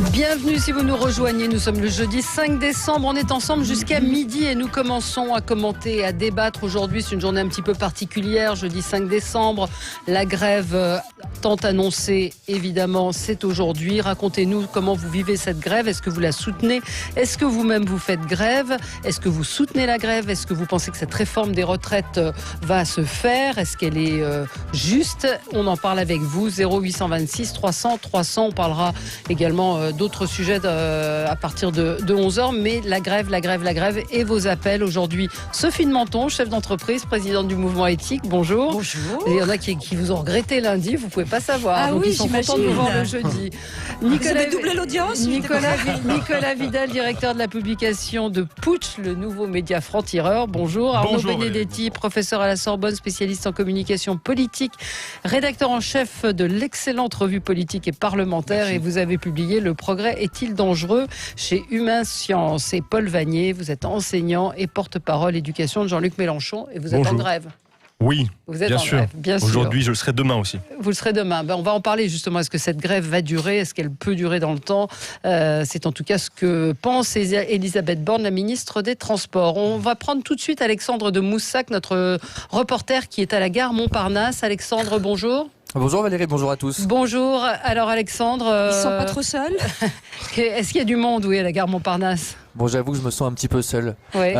Bienvenue si vous nous rejoignez, nous sommes le jeudi 5 décembre, on est ensemble jusqu'à midi et nous commençons à commenter et à débattre. Aujourd'hui c'est une journée un petit peu particulière, jeudi 5 décembre, la grève tant annoncée évidemment c'est aujourd'hui. Racontez-nous comment vous vivez cette grève, est-ce que vous la soutenez, est-ce que vous-même vous faites grève, est-ce que vous soutenez la grève, est-ce que vous pensez que cette réforme des retraites va se faire, est-ce qu'elle est juste? On en parle avec vous, 0826 300 300, on parlera également d'autres sujets à partir de 11h, mais la grève et vos appels aujourd'hui. Sophie de Menton, chef d'entreprise, présidente du mouvement éthique, bonjour. Bonjour. Et il y en a qui vous ont regretté lundi, vous ne pouvez pas savoir. Ah donc oui, ils sont contents de vous voir le jeudi. Vous avez doublé l'audience. Nicolas Vidal, directeur de la publication de Putsch, le nouveau média franc-tireur. Bonjour. Arnaud Benedetti, professeur à la Sorbonne, spécialiste en communication politique, rédacteur en chef de l'excellente revue politique et parlementaire. Merci. Et vous avez publié Le progrès est-il dangereux chez Humain Science. Et Paul Vanier, vous êtes enseignant et porte-parole éducation de Jean-Luc Mélenchon et vous êtes en grève. Oui, vous êtes bien en sûr. Grève, bien sûr. Aujourd'hui, je le serai demain aussi. Vous le serez demain. On va en parler justement. Est-ce que cette grève va durer? Est-ce qu'elle peut durer dans le temps? C'est en tout cas ce que pense Elisabeth Borne, la ministre des Transports. On va prendre tout de suite Alexandre de Moussac, notre reporter qui est à la gare Montparnasse. Alexandre, bonjour. Bonjour Valérie, bonjour à tous. Bonjour. Alors Alexandre... Ils ne sont pas trop seuls? Est-ce qu'il y a du monde, oui, à la gare Montparnasse? Bon, j'avoue que je me sens un petit peu seul. Ouais.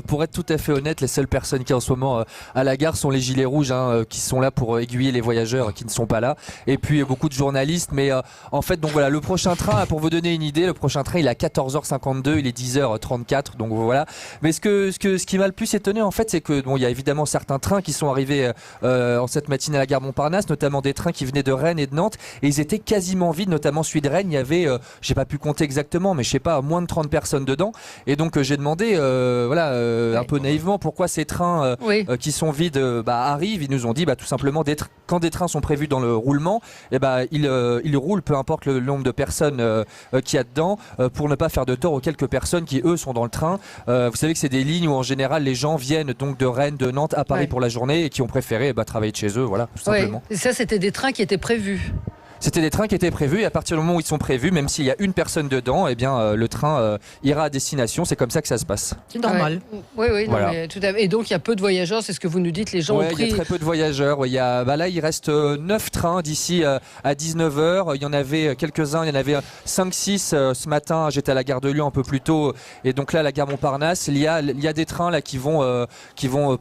Pour être tout à fait honnête, les seules personnes qui en ce moment à la gare sont les gilets rouges, qui sont là pour aiguiller les voyageurs qui ne sont pas là. Et puis beaucoup de journalistes. Mais en fait, donc voilà, le prochain train, pour vous donner une idée, le prochain train, il est à 14h52, il est 10h34. Donc voilà. Mais ce qui m'a le plus étonné, en fait, c'est que il y a évidemment certains trains qui sont arrivés en cette matinée à la gare Montparnasse, notamment des trains qui venaient de Rennes et de Nantes, et ils étaient quasiment vides, notamment celui de Rennes. Il y avait, j'ai pas pu compter exactement, mais je sais pas, moins de 30 personnes dedans. Et donc j'ai demandé, un peu naïvement, pourquoi ces trains qui sont vides arrivent. Ils nous ont dit tout simplement, quand des trains sont prévus dans le roulement, ils roulent, peu importe le nombre de personnes qu'il y a dedans, pour ne pas faire de tort aux quelques personnes qui eux sont dans le train. Vous savez que c'est des lignes où en général les gens viennent donc de Rennes, de Nantes à Paris pour la journée et qui ont préféré travailler de chez eux, voilà, tout simplement. Et ça, c'était des trains qui étaient prévus. C'était des trains qui étaient prévus et à partir du moment où ils sont prévus, même s'il y a une personne dedans, le train ira à destination. C'est comme ça que ça se passe. C'est normal. Oui, voilà. mais tout à fait. Et donc il y a peu de voyageurs, c'est ce que vous nous dites, les gens ont pris... il y a très peu de voyageurs. Il y a, là, il reste 9 trains d'ici à 19h. Il y en avait quelques-uns, il y en avait 5-6 ce matin. J'étais à la gare de Lyon un peu plus tôt. Et donc là, la gare Montparnasse, il y a des trains là qui vont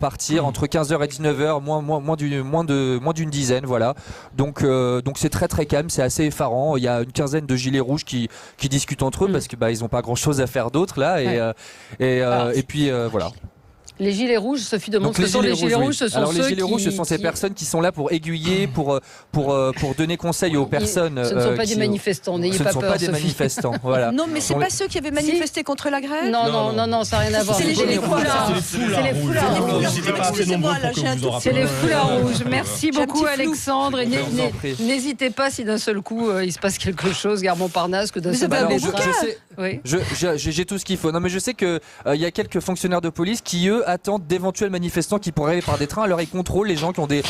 partir entre 15h et 19h, moins d'une dizaine. Voilà. Donc c'est très très calme, c'est assez effarant. Il y a une quinzaine de gilets rouges qui discutent entre eux parce que ils n'ont pas grand chose à faire d'autre là et puis voilà. Les gilets rouges, Sophie demande ce que sont les gilets rouges. Ce sont les gilets rouges, ce sont ces personnes qui sont là pour aiguiller, pour donner conseil aux personnes. Ce ne sont pas des manifestants, n'ayez pas peur. Ce ne sont pas des manifestants, voilà. Non, mais c'est pas ceux qui avaient manifesté contre la grève. Non, ça n'a rien à voir. C'est les gilets foulards. C'est les foulards rouges. C'est les foulards rouges. Merci beaucoup Alexandre. Et n'hésitez pas si d'un seul coup il se passe quelque chose, gare Montparnasse, que d'un seul coup. J'ai tout ce qu'il faut. Non, mais je sais qu'il y a quelques fonctionnaires de police qui eux attendent d'éventuels manifestants qui pourraient aller par des trains. Alors ils contrôlent les gens qui ont des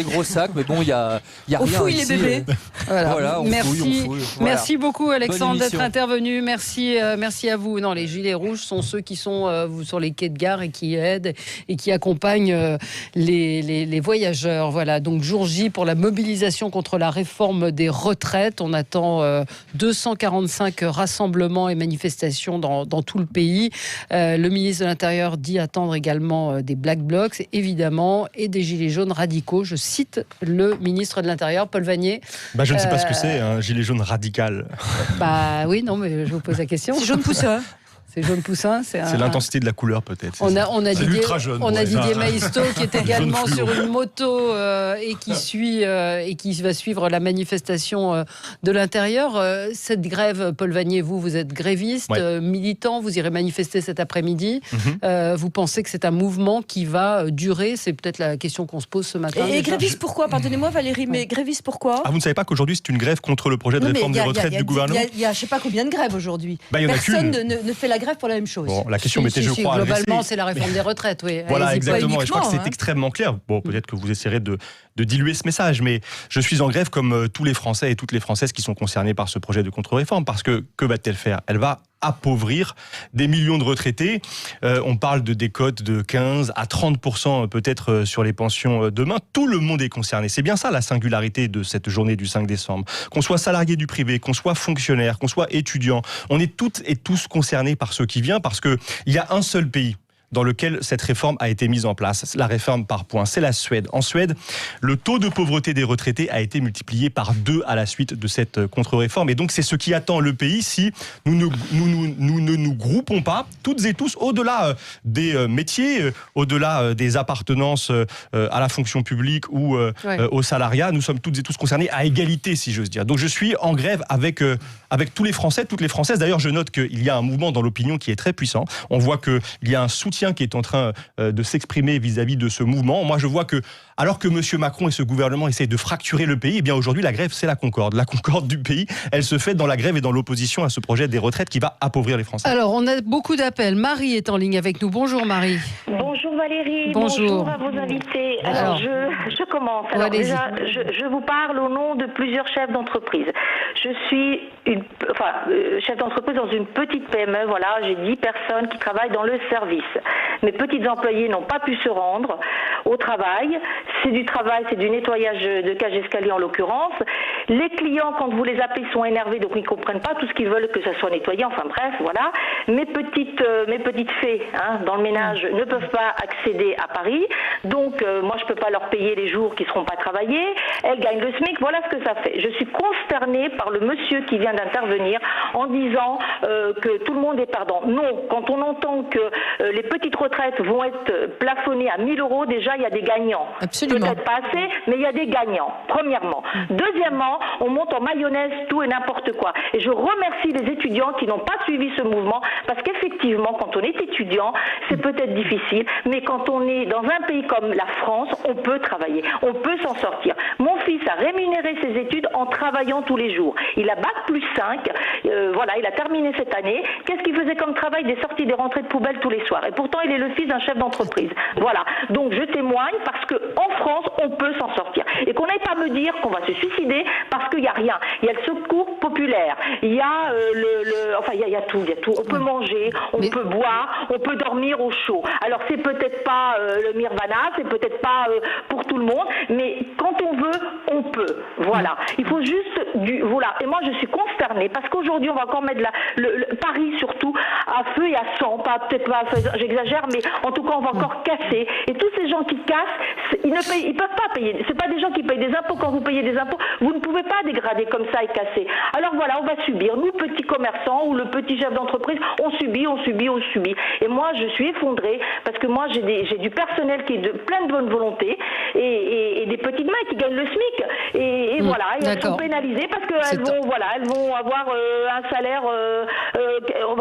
gros sacs, mais bon, il y a rien ici. On fouille les bébés. Voilà, on fouille. Merci beaucoup Alexandre d'être intervenu. Merci à vous. Non, les gilets rouges sont ceux qui sont sur les quais de gare et qui aident et qui accompagnent les voyageurs. Voilà, donc jour J pour la mobilisation contre la réforme des retraites. On attend 245 rassemblements et manifestations dans tout le pays. Le ministre de l'Intérieur dit attendre également des Black Blocs, évidemment, et des gilets jaunes radicaux. Je cite le ministre de l'Intérieur, Paul Vanier. Je ne sais pas ce que c'est, un gilet jaune radical. Oui, non, mais je vous pose la question. C'est jaune poussin. C'est jaune poussin. C'est l'intensité de la couleur peut-être. On a Didier Maïsto qui est également sur une moto et qui va suivre la manifestation de l'intérieur. Cette grève, Paul Vanier, vous êtes gréviste, militant, vous irez manifester cet après-midi. Vous pensez que c'est un mouvement qui va durer? C'est peut-être la question qu'on se pose ce matin. Et gréviste pourquoi? Pardonnez-moi Valérie, mais gréviste pourquoi? Vous ne savez pas qu'aujourd'hui c'est une grève contre le projet de réforme des retraites du gouvernement? Il y a je ne sais pas combien de grèves aujourd'hui. Il y en a Personne qu'une. ne fait la grève grève pour la même chose. Bon, la question m'était, je crois, globalement, adressée. c'est la réforme des retraites, oui. Voilà, Allez-y, exactement. Et je crois que c'est uniquement, hein. extrêmement clair. Bon, peut-être que vous essaierez de diluer ce message, mais je suis en grève comme tous les Français et toutes les Françaises qui sont concernés par ce projet de contre-réforme. Parce que va-t-elle faire ? Elle va appauvrir des millions de retraités. On parle de décotes de 15 à 30% peut-être sur les pensions demain. Tout le monde est concerné. C'est bien ça la singularité de cette journée du 5 décembre. Qu'on soit salarié du privé, qu'on soit fonctionnaire, qu'on soit étudiant, on est toutes et tous concernés par ce qui vient parce qu'il y a un seul pays dans lequel cette réforme a été mise en place. La réforme par points, c'est la Suède. En Suède, le taux de pauvreté des retraités a été multiplié par 2 à la suite de cette contre-réforme. Et donc, c'est ce qui attend le pays si nous ne nous groupons pas, toutes et tous, au-delà des métiers, au-delà des appartenances à la fonction publique ou au salariat. Nous sommes toutes et tous concernés à égalité, si j'ose dire. Donc, je suis en grève avec tous les Français, toutes les Françaises. D'ailleurs, je note qu'il y a un mouvement dans l'opinion qui est très puissant. On voit qu'il y a un soutien qui est en train de s'exprimer vis-à-vis de ce mouvement. Moi, je vois que, alors que M. Macron et ce gouvernement essayent de fracturer le pays, eh bien aujourd'hui, la grève, c'est la concorde. La concorde du pays, elle se fait dans la grève et dans l'opposition à ce projet des retraites qui va appauvrir les Français. Alors, on a beaucoup d'appels. Marie est en ligne avec nous. Bonjour Marie. Bonjour Valérie, bonjour à vos invités. Alors, je commence. Alors, déjà, je vous parle au nom de plusieurs chefs d'entreprise. Je suis chef d'entreprise dans une petite PME, voilà, j'ai 10 personnes qui travaillent dans le service. Mes petits employés n'ont pas pu se rendre au travail. C'est du travail, c'est du nettoyage de cage d'escalier en l'occurrence. Les clients, quand vous les appelez, sont énervés, donc ils ne comprennent pas tout ce qu'ils veulent que ça soit nettoyé. Enfin bref, voilà. Mes petites fées dans le ménage ne peuvent pas accéder à Paris. Donc moi, je ne peux pas leur payer les jours qui ne seront pas travaillés. Elles gagnent le SMIC. Voilà ce que ça fait. Je suis consternée par le monsieur qui vient d'intervenir en disant que tout le monde est perdant. Non, quand on entend que les petites retraites vont être plafonnées à 1 000 €, déjà, il y a des gagnants. Absolument. Peut-être pas assez, mais il y a des gagnants, premièrement. Deuxièmement, on monte en mayonnaise tout et n'importe quoi. Et je remercie les étudiants qui n'ont pas suivi ce mouvement, parce qu'effectivement, quand on est étudiant, c'est peut-être difficile, mais quand on est dans un pays comme la France, on peut travailler, on peut s'en sortir. Mon fils a rémunéré ses études en travaillant tous les jours. Il a Bac+5, il a terminé cette année. Qu'est-ce qu'il faisait comme travail? Des sorties, des rentrées de poubelle tous les soirs. Et pourtant, il est le fils d'un chef d'entreprise. Voilà. Donc, je témoigne parce qu'en France, on peut s'en sortir. Et qu'on n'aille pas me dire qu'on va se suicider parce qu'il n'y a rien. Il y a le secours populaire. Il y a il y a tout. On peut manger, on peut boire, on peut dormir au chaud. Alors, c'est peut-être pas le nirvana, c'est peut-être pas pour tout le monde, mais quand on veut, on peut. Voilà. Il faut juste voilà. Et moi, je suis consternée parce qu'aujourd'hui, on va encore mettre le Paris surtout à feu et à sang. Peut-être pas, j'exagère, mais en tout cas, on va encore casser. Et tous ces gens qui cassent, ils peuvent pas payer. C'est pas des gens qui payent des impôts. Quand vous payez des impôts, vous ne pouvez pas dégrader comme ça et casser. Alors voilà, on va subir. Nous, petits commerçants ou le petit chef d'entreprise, on subit. Et moi, je suis effondrée parce que moi, j'ai du personnel qui est plein de bonne volonté et des petites mains qui gagnent le SMIC. Et voilà, et elles sont pénalisées parce qu'elles vont avoir un salaire.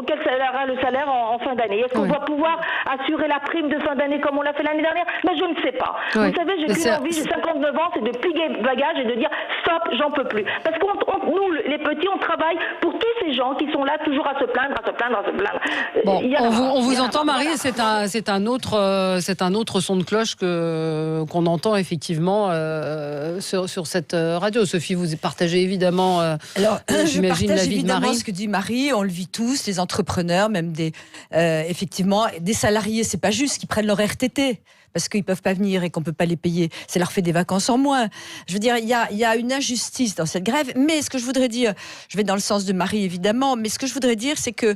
Quel sera le salaire en fin d'année? Est-ce qu'on va pouvoir assurer la prime de fin d'année comme on l'a fait l'année dernière? Mais je ne sais pas. Oui. Vous savez, j'ai qu'une envie, j'ai 59 ans, c'est de plier le bagage et de dire stop, j'en peux plus. Parce que nous, les petits, on travaille pour tous ces gens qui sont là toujours à se plaindre. Bon, on vous entend, Marie, c'est un autre son de cloche qu'on entend effectivement sur cette radio. Sophie, vous partagez évidemment. Alors, je j'imagine partage l'avis de évidemment Marie. ce que dit Marie. On le vit tous, les entrepreneurs, même effectivement, des salariés. C'est pas juste qu'ils prennent leur RTT. Parce qu'ils ne peuvent pas venir et qu'on ne peut pas les payer. Ça leur fait des vacances en moins. Je veux dire, il y a une injustice dans cette grève. Mais ce que je voudrais dire, je vais dans le sens de Marie, évidemment, mais ce que je voudrais dire, c'est que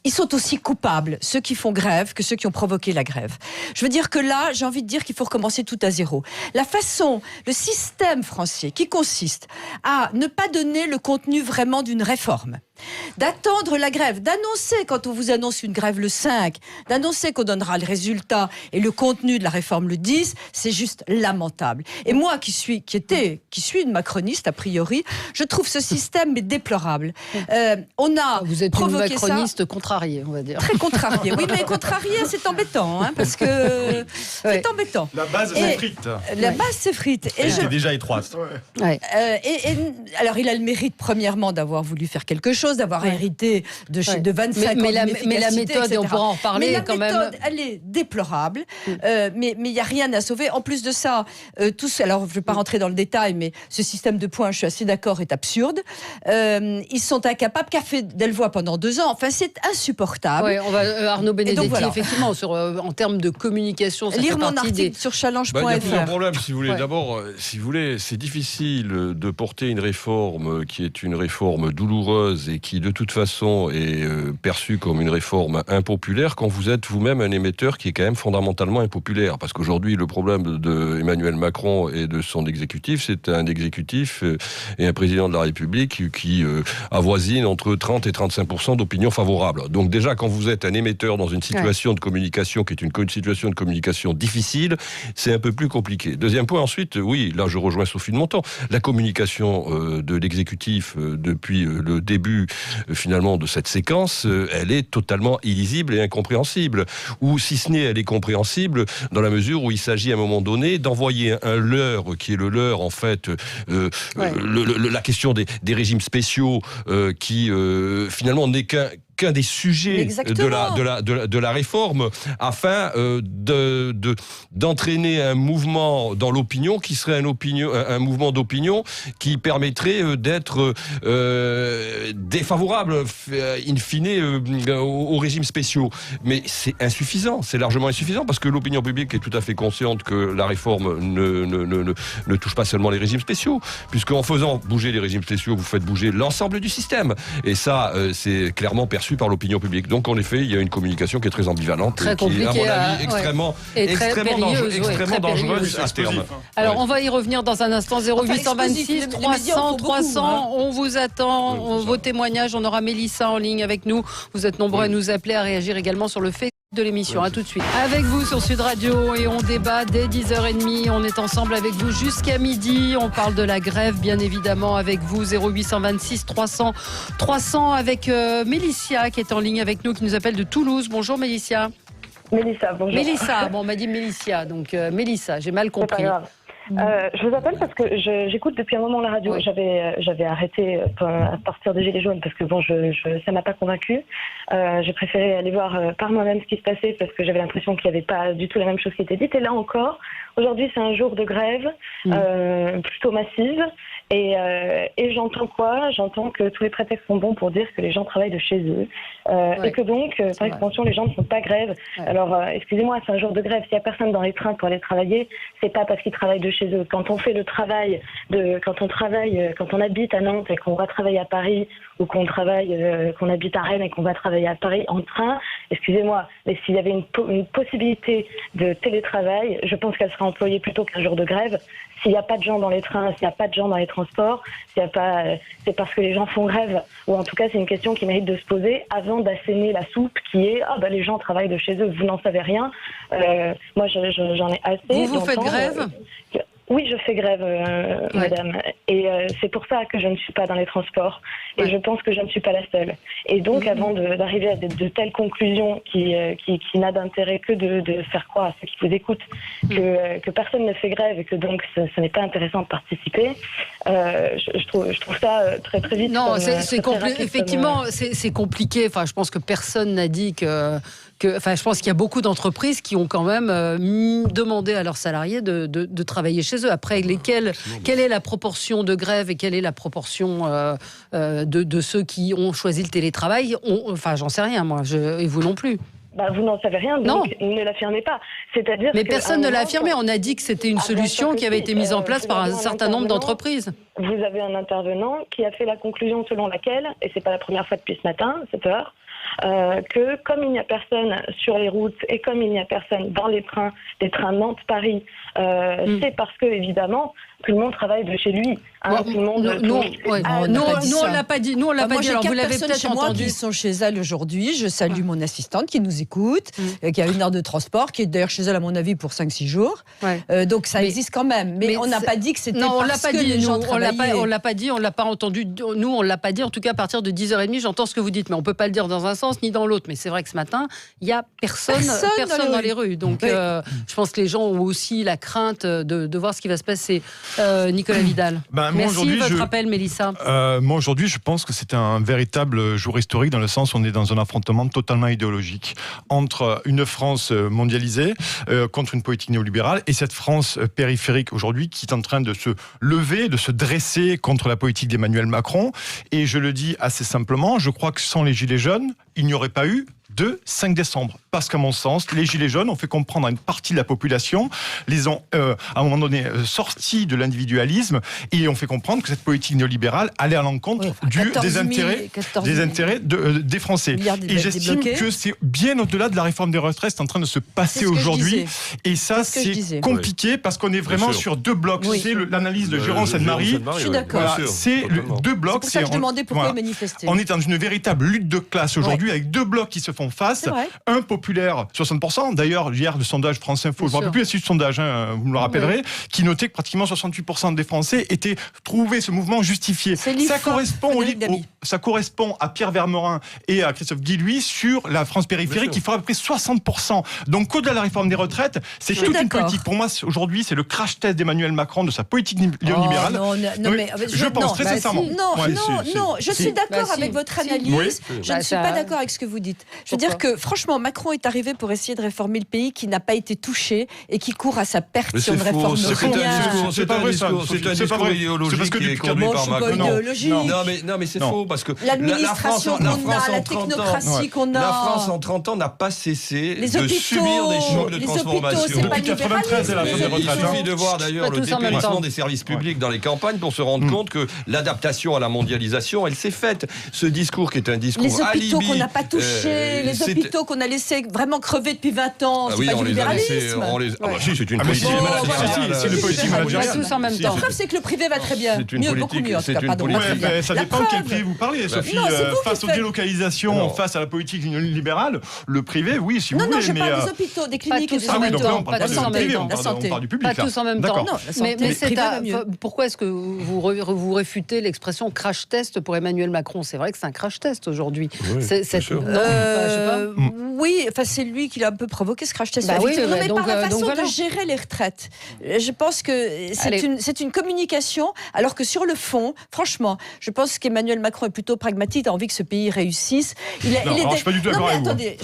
ils sont aussi coupables, ceux qui font grève, que ceux qui ont provoqué la grève. Je veux dire que là, j'ai envie de dire qu'il faut recommencer tout à zéro. Le système français qui consiste à ne pas donner le contenu vraiment d'une réforme, d'attendre la grève, d'annoncer quand on vous annonce une grève le 5, d'annoncer qu'on donnera le résultat et le contenu de la réforme le 10, c'est juste lamentable. Et moi qui suis une macroniste a priori, je trouve ce système déplorable. Vous êtes une macroniste contrariée, on va dire. Très contrariée. Oui, mais contrariée, c'est embêtant, parce que c'est embêtant. La base s'effrite. La base s'effrite. Elle était déjà étroite. Alors, il a le mérite, premièrement, d'avoir voulu faire quelque chose. chose d'avoir hérité de 25 ans d'inefficacité, mais la méthode, et on pourra en reparler quand même. La méthode, elle est déplorable, mais il n'y a rien à sauver. En plus de ça, alors je ne vais pas rentrer dans le détail, mais ce système de points, je suis assez d'accord, est absurde. Ils sont incapables, qu'a fait Delvoye pendant 2 ans. Enfin, c'est insupportable. Oui, on va, Arnaud Benedetti, voilà. effectivement, en termes de communication, ça lire fait mon partie article sur challenge.fr. Il y a plusieurs problèmes, si vous voulez. D'abord, si vous voulez, c'est difficile de porter une réforme qui est une réforme douloureuse et qui, de toute façon, est perçue comme une réforme impopulaire quand vous êtes vous-même un émetteur qui est quand même fondamentalement impopulaire. Parce qu'aujourd'hui, le problème d'Emmanuel Macron et de son exécutif, c'est un exécutif et un président de la République qui avoisine entre 30 et 35% d'opinion favorable. Donc déjà, quand vous êtes un émetteur dans une situation de communication qui est une situation de communication difficile, c'est un peu plus compliqué. Deuxième point, ensuite, oui, là je rejoins Sophie de Montant, la communication de l'exécutif depuis le début finalement de cette séquence, elle est totalement illisible et incompréhensible. Ou si ce n'est, elle est compréhensible dans la mesure où il s'agit à un moment donné d'envoyer un leurre qui est le leurre en fait, la question des régimes spéciaux qui finalement n'est qu'un des sujets de la réforme afin d'entraîner un mouvement dans l'opinion qui serait un mouvement d'opinion qui permettrait d'être défavorable in fine aux régimes spéciaux. Mais c'est insuffisant, c'est largement insuffisant parce que l'opinion publique est tout à fait consciente que la réforme ne touche pas seulement les régimes spéciaux, puisqu'en faisant bouger les régimes spéciaux, vous faites bouger l'ensemble du système. Et ça, c'est clairement perçu par l'opinion publique. Donc en effet, il y a une communication qui est très ambivalente, très qui est à mon avis extrêmement dangereuse à terme. Alors on va y revenir dans un instant. 0826 300 300, on vous attend, vos témoignages. On aura Mélissa en ligne avec nous. Vous êtes nombreux à nous appeler, à réagir également sur le fait de l'émission. À tout de suite. Avec vous sur Sud Radio et on débat dès 10h30. On est ensemble avec vous jusqu'à midi. On parle de la grève, bien évidemment, avec vous. 0826 300 300 avec Mélissa qui est en ligne avec nous, qui nous appelle de Toulouse. Bonjour Mélissa. Mélissa, bonjour. Mélissa, bon, on m'a dit Mélissa, donc Mélissa, j'ai mal compris. C'est pas grave. Je vous appelle parce que j'écoute depuis un moment la radio. Oui. J'avais arrêté à partir des Gilets jaunes parce que bon, ça m'a pas convaincue. J'ai préféré aller voir par moi-même ce qui se passait parce que j'avais l'impression qu'il n'y avait pas du tout la même chose qui était dite. Et là encore, aujourd'hui, c'est un jour de grève plutôt massive. Et j'entends quoi ? J'entends que tous les prétextes sont bons pour dire que les gens travaillent de chez eux. Et que donc, par extension, les gens ne font pas grève. Ouais. Alors, excusez-moi, c'est un jour de grève. S'il n'y a personne dans les trains pour aller travailler, c'est pas parce qu'ils travaillent de chez eux. Quand on fait le travail quand on habite à Nantes et qu'on va travailler à Paris, ou qu'on habite à Rennes et qu'on va travailler à Paris en train, excusez-moi, mais s'il y avait une possibilité de télétravail, je pense qu'elle serait employée plutôt qu'un jour de grève. S'il n'y a pas de gens dans les trains, s'il n'y a pas de gens dans les transports, c'est parce que les gens font grève. Ou en tout cas, c'est une question qui mérite de se poser avant d'asséner la soupe qui est les gens travaillent de chez eux, vous n'en savez rien. Moi, j'en ai assez. Vous faites grève ? Oui, je fais grève, madame. Et c'est pour ça que je ne suis pas dans les transports. Et je pense que je ne suis pas la seule. Et donc, avant d'arriver à de telles conclusions qui n'a d'intérêt que de faire croire à ceux qui vous écoutent que personne ne fait grève et que donc ce n'est pas intéressant de participer, je trouve ça très très vite. Non, effectivement, c'est compliqué. Enfin, je pense que personne n'a dit je pense qu'il y a beaucoup d'entreprises qui ont quand même demandé à leurs salariés de travailler chez eux. Après, quelle est la proportion de grève et quelle est la proportion de ceux qui ont choisi le télétravail ? Enfin, j'en sais rien, moi, et vous non plus. Vous n'en savez rien, donc ne l'affirmez pas. Mais personne ne l'a affirmé. On a dit que c'était une solution qui avait été mise en place par un certain nombre d'entreprises. Vous avez un intervenant qui a fait la conclusion selon laquelle, et c'est pas la première fois depuis ce matin, cette heure, que comme il n'y a personne sur les routes et comme il n'y a personne dans les trains Nantes-Paris, c'est parce que, évidemment, tout le monde travaille de chez lui. Nous, on l'a pas dit. Nous, on l'a pas dit. Alors, vous l'avez peut-être entendu. Qui sont chez elle aujourd'hui. Je salue mon assistante qui nous écoute, qui a 1 heure de transport, qui est d'ailleurs chez elle, à mon avis, pour 5-6 jours. Donc, ça existe quand même. Mais on n'a pas dit que c'était parce que les gens travaillaient. On l'a pas dit, on l'a pas entendu. Nous, on l'a pas dit. En tout cas, à partir de 10h30, j'entends ce que vous dites. Mais on peut pas le dire dans un sens ni dans l'autre. Mais c'est vrai que ce matin, il y a personne dans les rues. Donc, je pense que les gens ont aussi la crainte de voir ce qui va se passer. Nicolas Vidal. Merci, votre appel, Mélissa. Moi, aujourd'hui, je pense que c'est un véritable jour historique dans le sens où on est dans un affrontement totalement idéologique entre une France mondialisée contre une politique néolibérale et cette France périphérique aujourd'hui qui est en train de se lever, de se dresser contre la politique d'Emmanuel Macron. Et je le dis assez simplement, je crois que sans les Gilets jaunes, il n'y aurait pas eu de 5 décembre. Parce qu'à mon sens, les Gilets jaunes ont fait comprendre à une partie de la population, les ont à un moment donné sortis de l'individualisme et ont fait comprendre que cette politique néolibérale allait à l'encontre des intérêts des Français. Et j'estime que c'est bien au-delà de la réforme des retraites, c'est en train de se passer aujourd'hui. Et ça, c'est compliqué parce qu'on est vraiment sur deux blocs. C'est l'analyse de Jérôme Seine-Marie. Je suis d'accord. C'est deux blocs. C'est pour ça que je demandais pourquoi ils manifestaient. On est dans une véritable lutte de classe aujourd'hui avec deux blocs qui se font face. Un populaire, 60%. D'ailleurs, hier, le sondage France Info, je ne me rappelle plus si le sondage, vous me le rappellerez, qui notait que pratiquement 68% des Français trouvaient ce mouvement justifié. Ça correspond à Pierre Vermeuren et à Christophe Guilluy sur la France périphérique qui fera à peu près 60%. Donc, au-delà de la réforme des retraites, c'est toute une politique. Pour moi, aujourd'hui, c'est le crash test d'Emmanuel Macron de sa politique néolibérale. Je pense très sincèrement. Non, je suis d'accord avec votre analyse. Je ne suis pas d'accord avec ce que vous dites. Je veux dire que, franchement, Macron est arrivé pour essayer de réformer le pays qui n'a pas été touché et qui court à sa perte sur une réforme. C'est un discours idéologique qui est conduit par Macron. Non, mais c'est faux parce que l'administration qu'on a, la technocratie qu'on a. La France en 30 ans n'a pas cessé de subir des chocs de transformation. Depuis 93, c'est la réforme des retraites. Il suffit de voir d'ailleurs le dépérissement des services publics dans les campagnes pour se rendre compte que l'adaptation à la mondialisation, elle s'est faite. Ce discours qui est un discours alibi. Les hôpitaux qu'on n'a pas touchés, les hôpitaux qu'on a laissés vraiment crever depuis 20 ans, c'est pas du libéralisme. Si, c'est une politique. C'est une politique managériale. Tous en même temps. La preuve, c'est que le privé va très bien. Beaucoup mieux, en tout cas. Pardon. Ça dépend de quel privé vous parlez, Sophie. Face aux délocalisations, face à la politique libérale, le privé, oui, si vous voulez. Non, je parle des hôpitaux, des cliniques et des on parle pas du privé, on parle du public. Pas tous en même temps. Mais mieux. pourquoi est-ce que vous réfutez l'expression crash test pour Emmanuel Macron? C'est vrai que c'est un crash test aujourd'hui. Oui, enfin c'est lui qui l'a un peu provoqué ce crash test. Mais par la façon de gérer les retraites, je pense que c'est une communication, alors que sur le fond, franchement, je pense qu'Emmanuel Macron est plutôt pragmatique, a envie que ce pays réussisse. Je suis pas du tout d'accord avec vous. Attendez,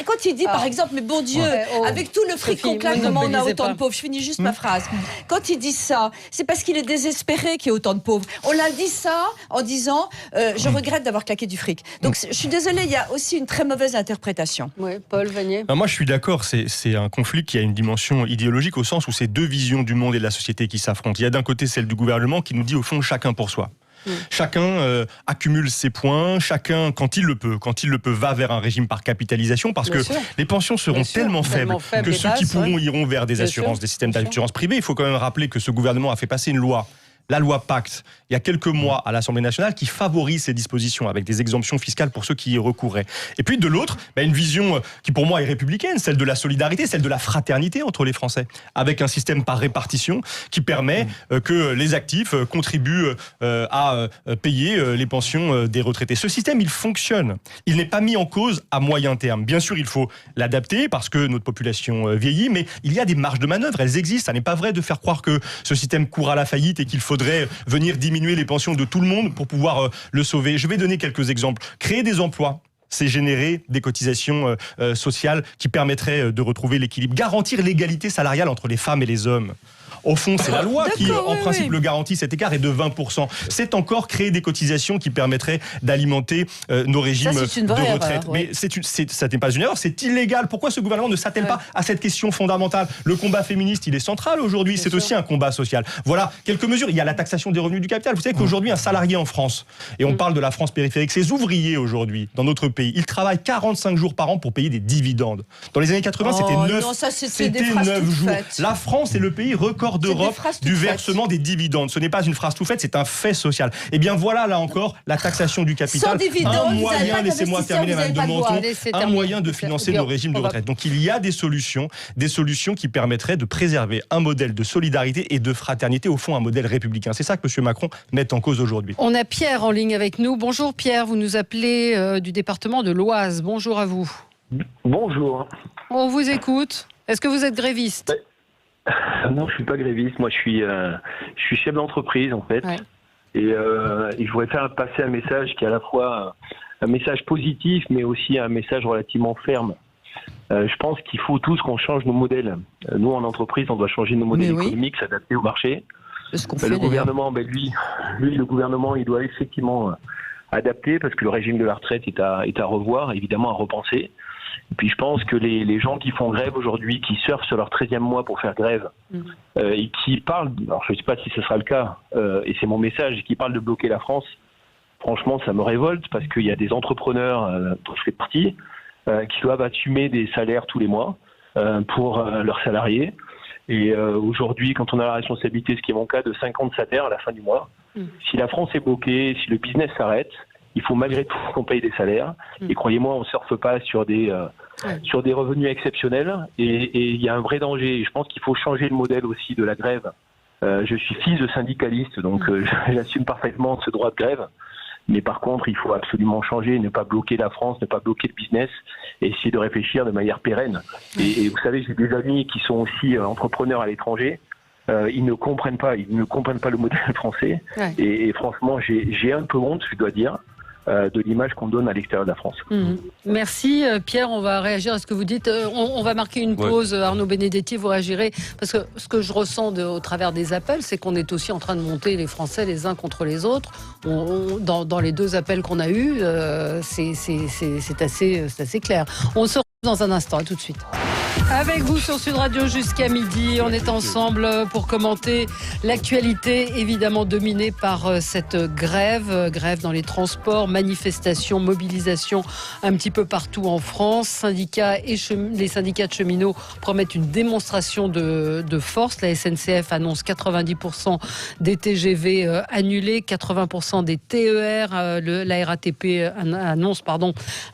quand il dit par exemple, mais bon Dieu, avec tout le fric qu'on claque, comment on a autant de pauvres, je finis juste ma phrase. Quand il dit ça, c'est parce qu'il est désespéré qu'il y ait autant de pauvres. On l'a dit ça en disant, je regrette d'avoir claqué du fric. Donc je suis désolée, il y a aussi une très mauvaise interprétation. Oui, Paul Vanier. Moi, je suis d'accord. C'est un conflit qui a une dimension idéologique au sens où c'est deux visions du monde et de la société qui s'affrontent. Il y a d'un côté celle du gouvernement qui nous dit au fond chacun pour soi. Chacun accumule ses points, chacun, quand il le peut, va vers un régime par capitalisation parce que les pensions seront tellement faibles que ceux qui pourront iront vers des assurances, des systèmes d'assurance privés. Il faut quand même rappeler que ce gouvernement a fait passer une loi, la loi Pacte, il y a quelques mois à l'Assemblée nationale, qui favorise ces dispositions avec des exemptions fiscales pour ceux qui y recourraient. Et puis de l'autre, une vision qui pour moi est républicaine, celle de la solidarité, celle de la fraternité entre les Français, avec un système par répartition qui permet que les actifs contribuent à payer les pensions des retraités. Ce système, il fonctionne. Il n'est pas mis en cause à moyen terme. Bien sûr, il faut l'adapter parce que notre population vieillit, mais il y a des marges de manœuvre, elles existent. Ça n'est pas vrai de faire croire que ce système court à la faillite et qu'il faudrait venir diminuer les pensions de tout le monde pour pouvoir le sauver. Je vais donner quelques exemples. Créer des emplois, c'est générer des cotisations sociales qui permettraient de retrouver l'équilibre. Garantir l'égalité salariale entre les femmes et les hommes. Au fond, c'est la loi qui, en principe, le garantit. Cet écart est de 20%. C'est encore créer des cotisations qui permettraient d'alimenter nos régimes de retraite. Erreur, mais ça n'est pas une erreur, c'est illégal. Pourquoi ce gouvernement ne s'attelle pas à cette question fondamentale? Le combat féministe, il est central aujourd'hui. C'est aussi un combat social. Voilà quelques mesures. Il y a la taxation des revenus du capital. Vous savez qu'aujourd'hui, un salarié en France, et on parle de la France périphérique, ces ouvriers aujourd'hui, dans notre pays, ils travaillent 45 jours par an pour payer des dividendes. Dans les années 80, c'était 9 jours. La France est le pays record d'Europe du versement des dividendes. Ce n'est pas une phrase tout faite, c'est un fait social. Et bien voilà, là encore, la taxation du capital. Sans dividendes, un moyen, laissez-moi terminer, Madame de Menton, un moyen de financer nos régimes de retraite. Donc il y a des solutions qui permettraient de préserver un modèle de solidarité et de fraternité, au fond un modèle républicain. C'est ça que M. Macron met en cause aujourd'hui. On a Pierre en ligne avec nous. Bonjour Pierre, vous nous appelez du département de l'Oise. Bonjour à vous. Bonjour. On vous écoute. Est-ce que vous êtes gréviste ? Non, je suis pas gréviste. Moi, je suis chef d'entreprise en fait. Ouais. Et je voudrais faire passer un message qui est à la fois un message positif, mais aussi un message relativement ferme. Je pense qu'il faut tous qu'on change nos modèles. Nous, en entreprise, on doit changer nos modèles économiques, s'adapter au marché. Ce qu'on fait, le gouvernement, lui, le gouvernement, il doit effectivement adapter parce que le régime de la retraite est à revoir, évidemment à repenser. Et puis je pense que les gens qui font grève aujourd'hui, qui surfent sur leur 13e mois pour faire grève, et qui parlent, alors je ne sais pas si ce sera le cas, et c'est mon message, qui parlent de bloquer la France, franchement ça me révolte parce qu'il y a des entrepreneurs, dont je fais partie, qui doivent assumer des salaires tous les mois pour leurs salariés. Et aujourd'hui, quand on a la responsabilité, ce qui est mon cas, de 50 salaires à la fin du mois, si la France est bloquée, si le business s'arrête, il faut malgré tout qu'on paye des salaires. Et croyez-moi, on ne surfe pas sur des revenus exceptionnels. Et il y a un vrai danger. Et je pense qu'il faut changer le modèle aussi de la grève. Je suis fils de syndicaliste, donc j'assume parfaitement ce droit de grève. Mais par contre, il faut absolument changer, ne pas bloquer la France, ne pas bloquer le business, et essayer de réfléchir de manière pérenne. Et vous savez, j'ai des amis qui sont aussi entrepreneurs à l'étranger. Ils ne comprennent pas le modèle français. Ouais. Et franchement, j'ai un peu honte, je dois dire, de l'image qu'on donne à l'extérieur de la France. Merci Pierre, on va réagir à ce que vous dites. On va marquer une pause. Arnaud Benedetti, vous réagirez, parce que ce que je ressens au travers des appels, c'est qu'on est aussi en train de monter les Français les uns contre les autres. Dans les 2 appels qu'on a eus, c'est assez clair. On se retrouve dans un instant, à tout de suite. Avec vous sur Sud Radio jusqu'à midi, on est ensemble pour commenter l'actualité évidemment dominée par cette grève dans les transports, manifestations, mobilisations un petit peu partout en France. Les syndicats de cheminots promettent une démonstration de force. La SNCF annonce 90% des TGV annulés, 80% des TER. La RATP annonce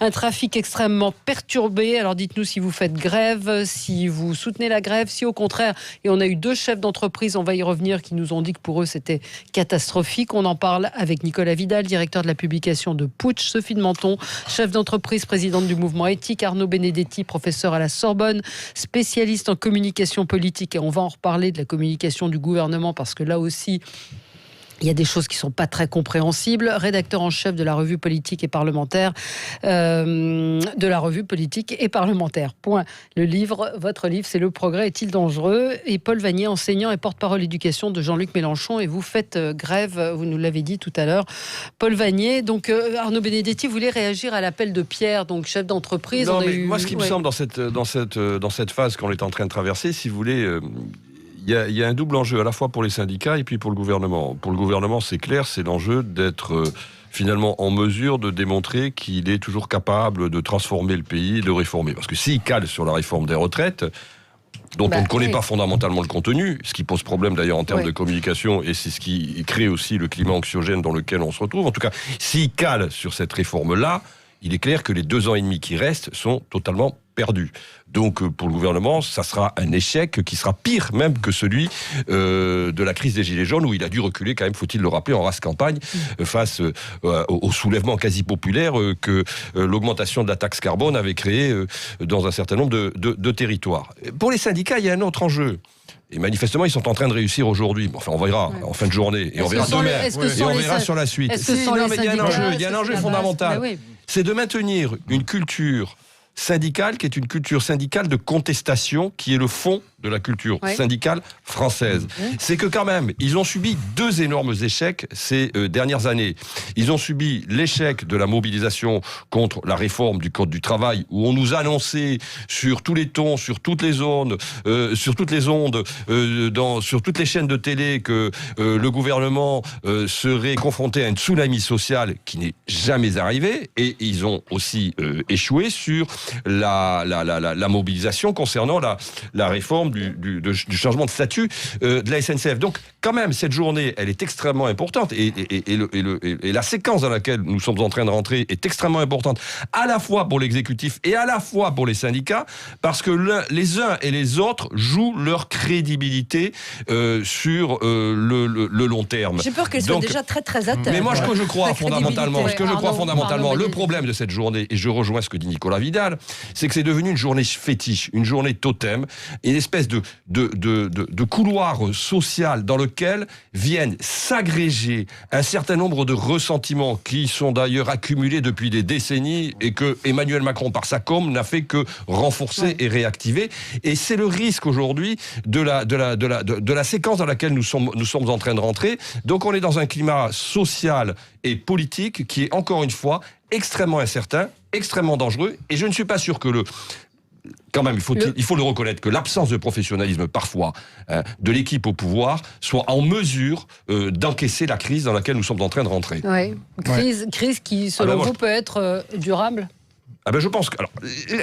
un trafic extrêmement perturbé. Alors dites-nous si vous faites grève, si vous soutenez la grève, si au contraire, et on a eu 2 chefs d'entreprise, on va y revenir, qui nous ont dit que pour eux c'était catastrophique. On en parle avec Nicolas Vidal, directeur de la publication de Putsch, Sophie de Menton, chef d'entreprise, présidente du mouvement éthique, Arnaud Benedetti, professeur à la Sorbonne, spécialiste en communication politique, et on va en reparler de la communication du gouvernement parce que là aussi il y a des choses qui ne sont pas très compréhensibles. Rédacteur en chef de la revue politique et parlementaire. Point. Votre livre, c'est Le progrès est-il dangereux ? Et Paul Vannier, enseignant et porte-parole éducation de Jean-Luc Mélenchon. Et vous faites grève, vous nous l'avez dit tout à l'heure. Paul Vannier, donc Arnaud Benedetti voulait réagir à l'appel de Pierre, donc chef d'entreprise. Moi, ce qui me semble dans cette phase qu'on est en train de traverser, si vous voulez... Il y a un double enjeu, à la fois pour les syndicats et puis pour le gouvernement. Pour le gouvernement, c'est clair, c'est l'enjeu d'être finalement en mesure de démontrer qu'il est toujours capable de transformer le pays, de réformer. Parce que s'il cale sur la réforme des retraites, dont on ne connaît pas fondamentalement le contenu, ce qui pose problème d'ailleurs en termes de communication, et c'est ce qui crée aussi le climat anxiogène dans lequel on se retrouve. En tout cas, s'il cale sur cette réforme-là, il est clair que les 2 ans et demi qui restent sont totalement perdus. Donc pour le gouvernement, ça sera un échec qui sera pire même que celui de la crise des Gilets jaunes, où il a dû reculer quand même, faut-il le rappeler, en race campagne face au soulèvement quasi populaire que l'augmentation de la taxe carbone avait créé dans un certain nombre de territoires. Pour les syndicats, il y a un autre enjeu. Et manifestement, ils sont en train de réussir aujourd'hui. Enfin, on verra en fin de journée. Et on verra demain. Et on verra sur la suite. Il y a un enjeu fondamental. C'est de maintenir une culture syndicale qui est une culture syndicale de contestation, qui est le fond de la culture syndicale française. C'est que quand même, ils ont subi 2 énormes échecs ces dernières années. Ils ont subi l'échec de la mobilisation contre la réforme du Code du travail, où on nous annonçait sur tous les tons, sur toutes les ondes, sur toutes les chaînes de télé que le gouvernement serait confronté à une tsunami sociale qui n'est jamais arrivée. Et ils ont aussi échoué sur la mobilisation concernant la réforme du changement de statut de la SNCF. Donc, quand même, cette journée, elle est extrêmement importante et la séquence dans laquelle nous sommes en train de rentrer est extrêmement importante, à la fois pour l'exécutif et à la fois pour les syndicats, parce que les uns et les autres jouent leur crédibilité sur le long terme. J'ai peur qu'elle soit déjà très très à terre. Mais moi, ce que je crois fondamentalement, le problème de cette journée, et je rejoins ce que dit Nicolas Vidal, c'est que c'est devenu une journée fétiche, une journée totem, une espèce espèce de couloir social dans lequel viennent s'agréger un certain nombre de ressentiments qui sont d'ailleurs accumulés depuis des décennies et que Emmanuel Macron, par sa com, n'a fait que renforcer et réactiver. Et c'est le risque aujourd'hui de la séquence dans laquelle nous sommes en train de rentrer. Donc on est dans un climat social et politique qui est encore une fois extrêmement incertain, extrêmement dangereux. Et je ne suis pas sûr que quand même, il faut le reconnaître, que l'absence de professionnalisme, parfois, de l'équipe au pouvoir, soit en mesure d'encaisser la crise dans laquelle nous sommes en train de rentrer. Oui. Crise qui, selon vous, peut être durable ? Je pense que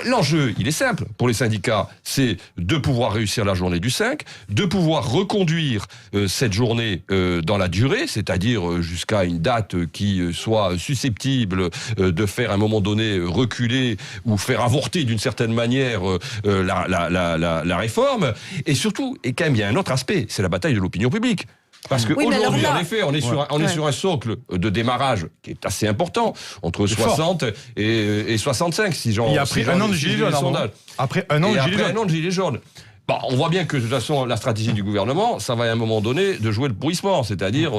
l'enjeu, il est simple pour les syndicats, c'est de pouvoir réussir la journée du 5, de pouvoir reconduire cette journée dans la durée, c'est-à-dire jusqu'à une date qui soit susceptible de faire à un moment donné reculer ou faire avorter d'une certaine manière la réforme. Et surtout, et quand même, il y a un autre aspect, c'est la bataille de l'opinion publique. Parce qu'aujourd'hui, en effet, on est sur un socle de démarrage qui est assez important, entre 60 et 65, si j'en... Et après un an de gilets jaunes. Après un an de gilets jaunes. On voit bien que de toute façon la stratégie du gouvernement, ça va à un moment donné de jouer le pourrissement, c'est-à-dire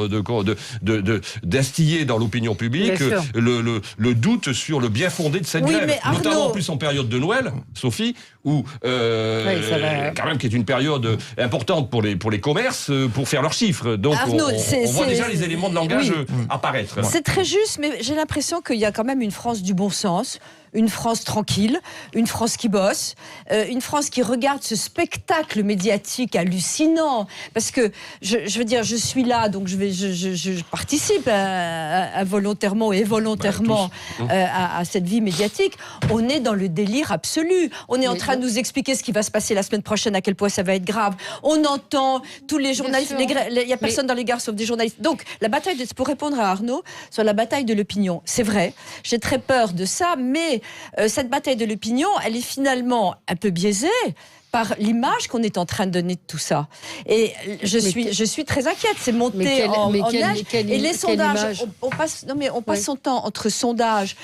d'instiller dans l'opinion publique le doute sur le bien fondé de cette grève, notamment en plus en période de Noël, Sophie, où quand même qui est une période importante pour les commerces pour faire leurs chiffres. Donc Arnaud, on voit déjà les éléments de langage apparaître. C'est très juste, mais j'ai l'impression qu'il y a quand même une France du bon sens. Une France tranquille, une France qui bosse, une France qui regarde ce spectacle médiatique hallucinant. Parce que, je veux dire, je suis là, donc je participe volontairement et volontairement à cette vie médiatique. On est dans le délire absolu. On est en train de nous expliquer ce qui va se passer la semaine prochaine, à quel point ça va être grave. On entend tous les journalistes, il n'y a personne dans les gares sauf des journalistes. Donc, pour répondre à Arnaud, sur la bataille de l'opinion, c'est vrai, j'ai très peur de ça, mais cette bataille de l'opinion, elle est finalement un peu biaisée par l'image qu'on est en train de donner de tout ça. Et je suis très inquiète. C'est monté en âge. Et les sondages, on passe son temps entre sondages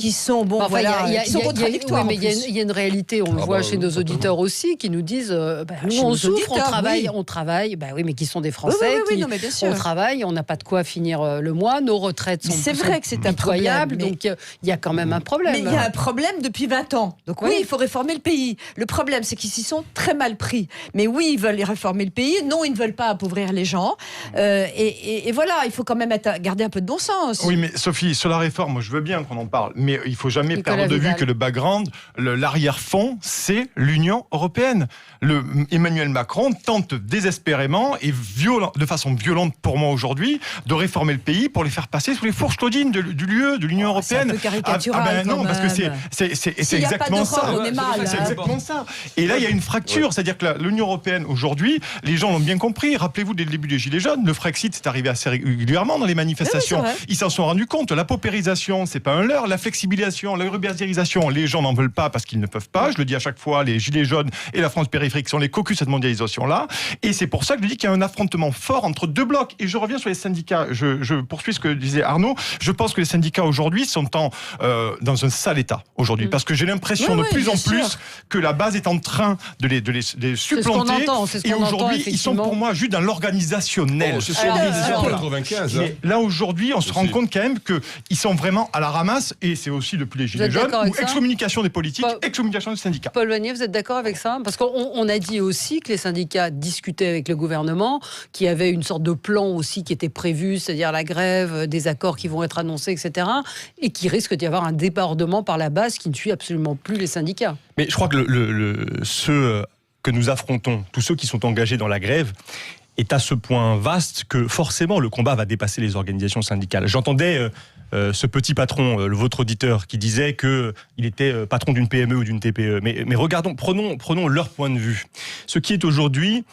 qui sont qui sont contradictoires. Mais il y a une réalité, on le voit chez nos auditeurs aussi, qui nous disent nous on souffre, on travaille, mais qui sont des Français, on travaille, on n'a pas de quoi finir le mois, nos retraites sont c'est vrai que c'est impitoyables, donc il y a quand même un problème. Mais il y a un problème depuis 20 ans. Donc oui, il faut réformer le pays. Le problème, c'est qu'ils s'y sont très mal pris. Mais oui, ils veulent réformer le pays. Non, ils ne veulent pas appauvrir les gens. Et voilà, il faut quand même garder un peu de bon sens. Oui, mais Sophie, sur la réforme, je veux bien qu'on en parle, mais il ne faut jamais perdre de vue que le background, l'arrière-fond, c'est l'Union européenne. Emmanuel Macron tente désespérément et de façon violente pour moi aujourd'hui de réformer le pays pour les faire passer sous les fourches claudines de l'UE, de l'Union européenne. C'est un peu caricatural. Non, parce que c'est exactement ça. C'est exactement ça. Et là, il y a une fracture. C'est-à-dire que l'Union européenne, aujourd'hui, les gens l'ont bien compris. Rappelez-vous, dès le début des Gilets jaunes, le Frexit, c'est arrivé assez régulièrement dans les manifestations. Ils s'en sont rendus compte. La paupérisation, c'est pas un leurre. La flexibilisation, la urbanisation, les gens n'en veulent pas parce qu'ils ne peuvent pas. Je le dis à chaque fois, les Gilets jaunes et la France périphérique sont les caucus de cette mondialisation-là. Et c'est pour ça que je dis qu'il y a un affrontement fort entre deux blocs. Et je reviens sur les syndicats. Je poursuis ce que disait Arnaud. Je pense que les syndicats aujourd'hui sont dans un sale état aujourd'hui. Parce que j'ai l'impression de plus en plus que la base est en train de les supplanter. Et aujourd'hui, ils sont pour moi juste dans l'organisationnel. C'est ce qu'on dit déjà en 95. Là, aujourd'hui, on se rend compte quand même qu'ils sont vraiment à la ramasse, et c'est aussi depuis les Gilets jaunes, où excommunication des politiques, excommunication des syndicats. Paul Vannier, vous êtes d'accord avec ça ? Parce qu'on a dit aussi que les syndicats discutaient avec le gouvernement, qu'il y avait une sorte de plan aussi qui était prévu, c'est-à-dire la grève, des accords qui vont être annoncés, etc. Et qui risque d'y avoir un débordement par la base qui ne suit absolument plus les syndicats. Mais je crois que ceux que nous affrontons, tous ceux qui sont engagés dans la grève, est à ce point vaste que forcément le combat va dépasser les organisations syndicales. J'entendais ce petit patron, votre auditeur, qui disait qu'il était patron d'une PME ou d'une TPE. Mais regardons, prenons leur point de vue. Ce qui est aujourd'hui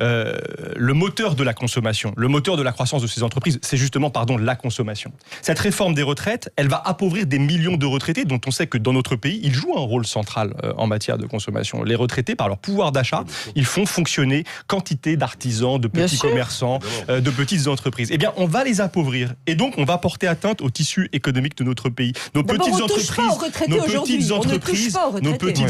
le moteur de la consommation, le moteur de la croissance de ces entreprises, c'est justement, la consommation. Cette réforme des retraites, elle va appauvrir des millions de retraités dont on sait que dans notre pays, ils jouent un rôle central en matière de consommation. Les retraités, par leur pouvoir d'achat, ils font fonctionner quantité d'artisans, de petits commerçants, de petites entreprises. Eh bien, on va les appauvrir. Et donc, on va porter atteinte au tissu économique de notre pays. Nos petites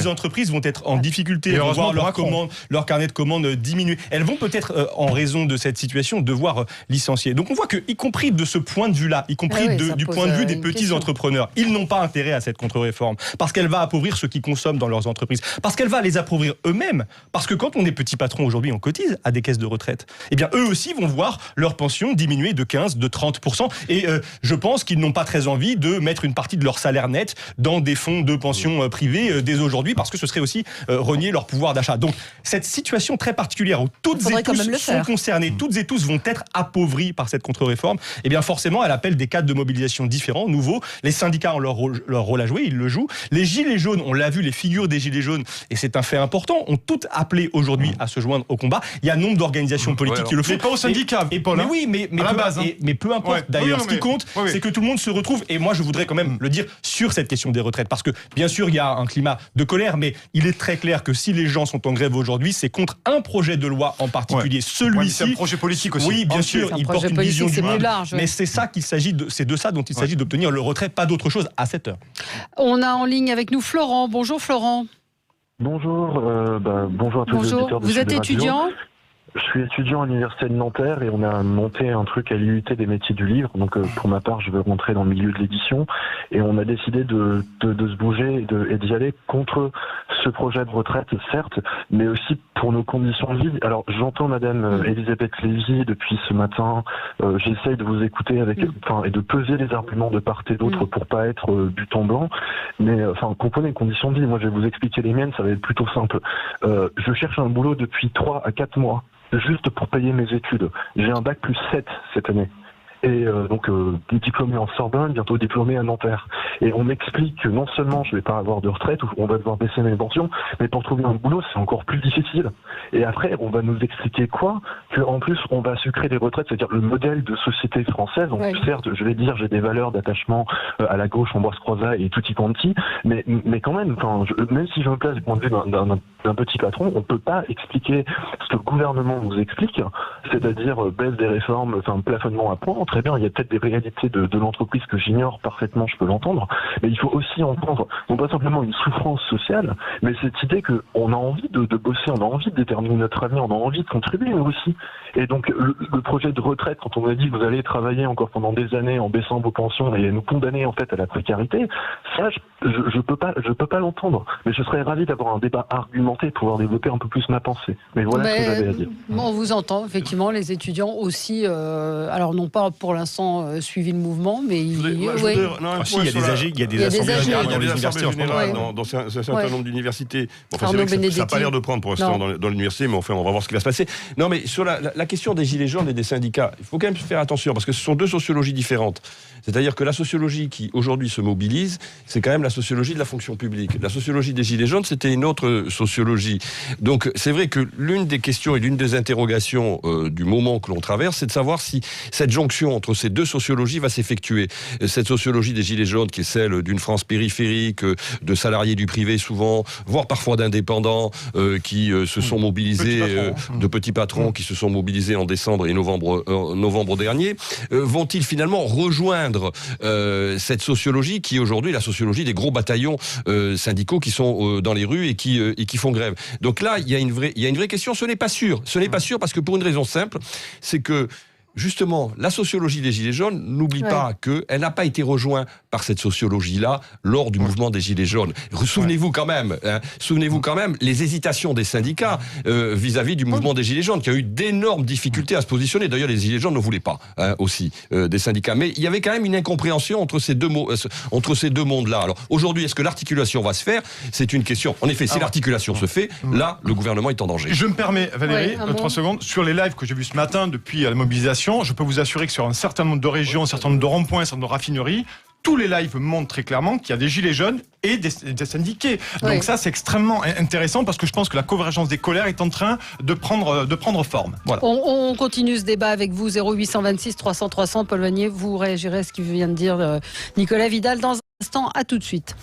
entreprises vont être en difficulté, vont voir leur carnet de commandes diminuer. Elles vont peut-être, en raison de cette situation, devoir licencier. Donc on voit que, y compris de ce point de vue-là, y compris du point de vue des petits entrepreneurs, ils n'ont pas intérêt à cette contre-réforme, parce qu'elle va appauvrir ceux qui consomment dans leurs entreprises, parce qu'elle va les appauvrir eux-mêmes, parce que quand on est petit patron aujourd'hui, on cotise à des caisses de retraite. Eh bien, eux aussi vont voir leur pension diminuer de 15, de 30%. Et je pense qu'ils n'ont pas très envie de mettre une partie de leur salaire net dans des fonds de pension privés dès aujourd'hui, parce que ce serait aussi renier leur pouvoir d'achat. Donc, cette situation très particulière où toutes et tous sont concernés, toutes et tous vont être appauvris par cette contre-réforme, eh bien forcément, elle appelle des cadres de mobilisation différents, nouveaux. Les syndicats ont leur rôle à jouer, ils le jouent. Les gilets jaunes, on l'a vu, les figures des gilets jaunes, et c'est un fait important, ont toutes appelé aujourd'hui à se joindre au combat. Il y a un nombre d'organisations politiques qui le font. Mais pas aux syndicats, Paul. Mais oui, mais peu importe. D'ailleurs, ce qui compte, c'est que tout le monde se retrouve. Et moi, je voudrais quand même le dire sur cette question des retraites, parce que bien sûr, il y a un climat de colère, mais il est très clair que si les gens sont en grève aujourd'hui, c'est contre un projet de loi en particulier. Celui-ci, c'est un projet politique aussi. Oui, bien sûr, il porte une vision du monde. Large, mais c'est ça qu'il s'agit c'est de ça dont il s'agit d'obtenir le retrait, pas d'autre chose à cette heure. On a en ligne avec nous Florent. Bonjour Florent. Bonjour, bonjour à tous les auditeurs de Vous êtes étudiant ? Je suis étudiant à l'université de Nanterre et on a monté un truc à l'IUT des métiers du livre. Donc pour ma part, je veux rentrer dans le milieu de l'édition et on a décidé de se bouger et d'y aller contre ce projet de retraite, certes, mais aussi pour nos conditions de vie. Alors j'entends Madame Elisabeth Lévy depuis ce matin. J'essaye de vous écouter et de peser les arguments de part et d'autre pour pas être but en blanc. Mais comprenez les conditions de vie. Moi, je vais vous expliquer les miennes. Ça va être plutôt simple. Je cherche un boulot depuis 3 à 4 mois. Juste pour payer mes études. J'ai un bac plus 7 cette année. Et donc diplômé en Sorbonne, bientôt diplômé à Nanterre. Et on m'explique que non seulement je vais pas avoir de retraite, ou on va devoir baisser mes pensions, mais pour trouver un boulot, c'est encore plus difficile. Et après, on va nous expliquer quoi ? Qu'en plus, on va sucrer des retraites, c'est-à-dire le modèle de société française. Donc certes, je vais dire, j'ai des valeurs d'attachement à la gauche, Ambroise Croizat et tutti quanti, mais quand même, même si je me place du point de vue d'un petit patron, on peut pas expliquer ce que le gouvernement nous explique, c'est-à-dire baisse des réformes, plafonnement à point. Très bien, il y a peut-être des réalités de l'entreprise que j'ignore parfaitement, je peux l'entendre, mais il faut aussi entendre, non pas simplement une souffrance sociale, mais cette idée qu'on a envie de bosser, on a envie de déterminer notre avenir, on a envie de contribuer nous aussi. Et donc le projet de retraite, quand on nous a dit vous allez travailler encore pendant des années en baissant vos pensions et nous condamner en fait à la précarité, ça je peux pas l'entendre. Mais je serais ravi d'avoir un débat argumenté pour pouvoir développer un peu plus ma pensée. Mais voilà ce que j'avais à dire. On vous entend, effectivement, les étudiants aussi, alors non pas pour l'instant suivi le mouvement, mais il y a des AG, il y a des assemblées générales dans les universités dans un certain nombre d'universités. Ça n'a pas l'air de prendre pour l'instant dans l'université, mais enfin on va voir ce qui va se passer. Non, mais sur la question des gilets jaunes et des syndicats, il faut quand même faire attention parce que ce sont deux sociologies différentes. C'est-à-dire que la sociologie qui aujourd'hui se mobilise, c'est quand même la sociologie de la fonction publique. La sociologie des gilets jaunes, c'était une autre sociologie. Donc c'est vrai que l'une des questions et l'une des interrogations du moment que l'on traverse, c'est de savoir si cette jonction entre ces deux sociologies va s'effectuer. Cette sociologie des gilets jaunes qui est celle d'une France périphérique, de salariés du privé souvent, voire parfois d'indépendants qui se sont mobilisés, de petits patrons qui se sont mobilisés en décembre et novembre dernier, vont-ils finalement rejoindre cette sociologie qui est aujourd'hui la sociologie des gros bataillons syndicaux qui sont dans les rues et qui font grève. Donc là, il y a une vraie question. Ce n'est pas sûr. Ce n'est pas sûr parce que pour une raison simple, c'est que justement, la sociologie des Gilets jaunes, n'oublie pas qu'elle n'a pas été rejointe par cette sociologie-là lors du mouvement des Gilets jaunes. Souvenez-vous quand même, les hésitations des syndicats vis-à-vis du mouvement des Gilets jaunes, qui a eu d'énormes difficultés à se positionner. D'ailleurs, les Gilets jaunes ne voulaient pas aussi des syndicats. Mais il y avait quand même une incompréhension entre ces deux mondes-là. Alors aujourd'hui, est-ce que l'articulation va se faire ? C'est une question. En effet, si l'articulation se fait, là, le gouvernement est en danger. Je me permets, Valérie, 3 secondes. Sur les lives que j'ai vus ce matin depuis la mobilisation, je peux vous assurer que sur un certain nombre de régions, un certain nombre de ronds-points, un certain nombre de raffineries, tous les lives montrent très clairement qu'il y a des gilets jaunes et des syndiqués. Donc ça, c'est extrêmement intéressant parce que je pense que la convergence des colères est en train de prendre forme. Voilà. On continue ce débat avec vous, 0826 300 300. Paul Vannier, vous réagirez à ce qu'il vient de dire Nicolas Vidal dans un instant. À tout de suite.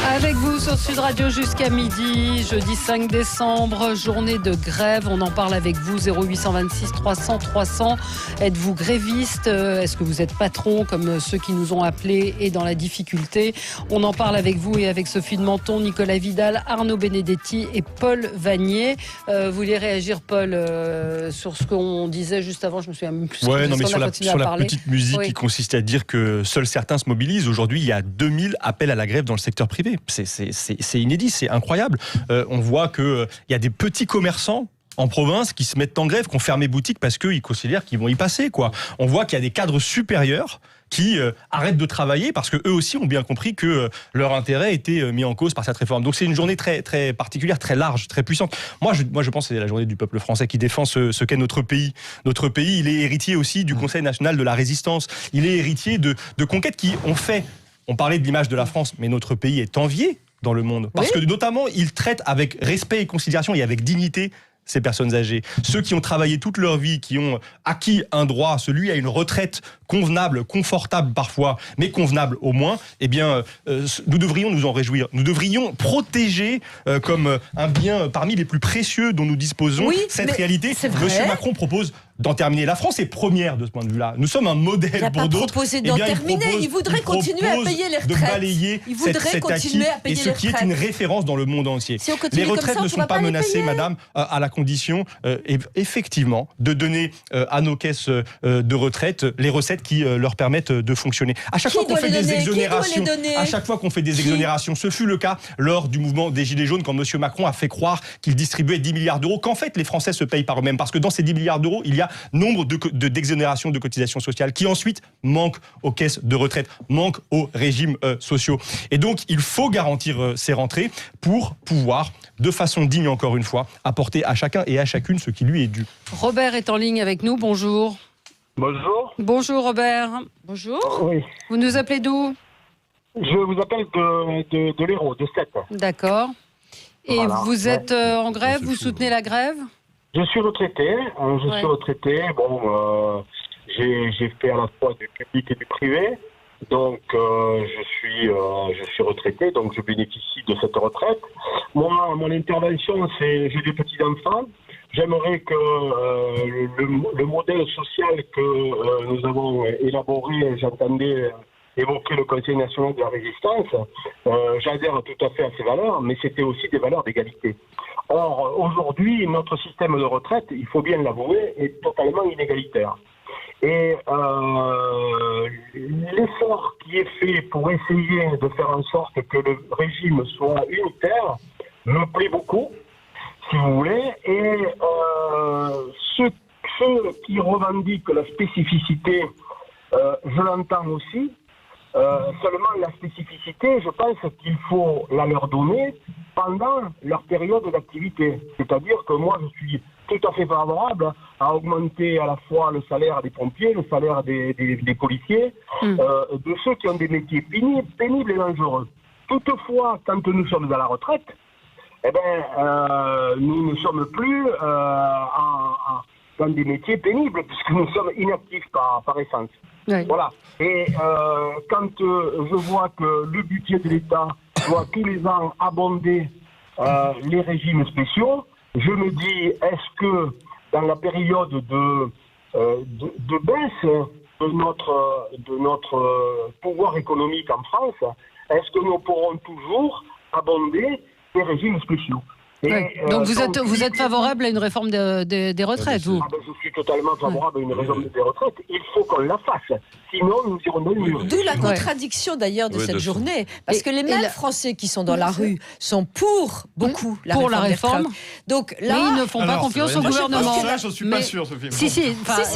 Avec vous sur Sud Radio jusqu'à midi, jeudi 5 décembre, journée de grève. On en parle avec vous, 0826 300 300. Êtes-vous gréviste? Est-ce que vous êtes patron comme ceux qui nous ont appelés et dans la difficulté? On en parle avec vous et avec Sophie de Menton, Nicolas Vidal, Arnaud Benedetti et Paul Vannier. Vous voulez réagir, Paul, sur ce qu'on disait juste avant? Je me souviens même plus. Ouais, non, mais sur la petite musique qui consistait à dire que seuls certains se mobilisent. Aujourd'hui, il y a 2000 appels à la grève dans le secteur privé. C'est inédit, c'est incroyable. On voit qu'il y a des petits commerçants en province qui se mettent en grève, qui ont fermé boutique parce qu'ils considèrent qu'ils vont y passer, quoi. On voit qu'il y a des cadres supérieurs qui arrêtent de travailler parce que eux aussi ont bien compris que leur intérêt était mis en cause par cette réforme. Donc c'est une journée très, très particulière, très large, très puissante. Moi, je pense que c'est la journée du peuple français qui défend ce qu'est notre pays. Notre pays, il est héritier aussi du Conseil national de la résistance. Il est héritier de conquêtes qui ont fait... On parlait de l'image de la France, mais notre pays est envié dans le monde. Parce que notamment, il traite avec respect et considération et avec dignité ces personnes âgées. Ceux qui ont travaillé toute leur vie, qui ont acquis un droit, celui à une retraite convenable, confortable parfois, mais convenable au moins, eh bien, nous devrions nous en réjouir. Nous devrions protéger comme un bien parmi les plus précieux dont nous disposons cette réalité. Monsieur Macron propose d'en terminer. La France est première de ce point de vue-là. Nous sommes un modèle pour d'autres. Il n'a pas proposé d'en terminer. Il voudrait continuer à payer les retraites. De balayer cet acquis et ce qui est une référence dans le monde entier. Les retraites ne sont pas menacées, madame, à la condition, effectivement, de donner à nos caisses de retraite les recettes qui leur permettent de fonctionner. À chaque fois qu'on fait des exonérations, ce fut le cas lors du mouvement des Gilets jaunes, quand monsieur Macron a fait croire qu'il distribuait 10 milliards d'euros, qu'en fait les Français se payent par eux-mêmes, parce que dans ces 10 milliards d'euros, il y a nombre d'exonérations de cotisations sociales qui ensuite manquent aux caisses de retraite, manquent aux régimes sociaux. Et donc, il faut garantir ces rentrées pour pouvoir, de façon digne encore une fois, apporter à chacun et à chacune ce qui lui est dû. Robert est en ligne avec nous, bonjour. Bonjour. Bonjour Robert. Bonjour. Oui. Vous nous appelez d'où? Je vous appelle de l'Hérault, de Sète. D'accord. Et voilà. Vous êtes en grève, vous soutenez la grève? Je suis retraité. Suis retraité. Bon, j'ai fait à la fois du public et du privé. Donc, je suis retraité, donc je bénéficie de cette retraite. Moi, mon intervention, c'est j'ai des petits-enfants. J'aimerais que le modèle social que nous avons élaboré, j'entendais évoquer le Conseil national de la résistance, j'adhère tout à fait à ces valeurs, mais c'était aussi des valeurs d'égalité. Or, aujourd'hui, notre système de retraite, il faut bien l'avouer, est totalement inégalitaire. Et l'effort qui est fait pour essayer de faire en sorte que le régime soit unitaire me plaît beaucoup, si vous voulez, et ceux qui revendiquent la spécificité, je l'entends aussi, seulement la spécificité, je pense qu'il faut la leur donner pendant leur période d'activité. C'est-à-dire que moi, je suis tout à fait favorable à augmenter à la fois le salaire des pompiers, le salaire des policiers, de ceux qui ont des métiers pénibles et dangereux. Toutefois, quand nous sommes à la retraite, eh ben, nous ne sommes plus dans des métiers pénibles, puisque nous sommes inactifs par essence. Oui. Voilà. Et quand je vois que le budget de l'État doit tous les ans abonder les régimes spéciaux, je me dis, est-ce que dans la période de baisse de notre pouvoir économique en France, est-ce que nous pourrons toujours abonder les régimes spéciaux? Oui. Donc vous êtes favorable à une réforme des retraites, vous? Je suis totalement favorable à une réforme des retraites. Il faut qu'on la fasse. Sinon, nous irons dans le mur. D'où la contradiction d'ailleurs de cette journée. Parce que les mêmes Français qui sont dans la rue sont pour beaucoup la réforme. Donc là, mais ils ne font pas confiance au gouvernement. Je ne suis pas sûr, Sophie. Si,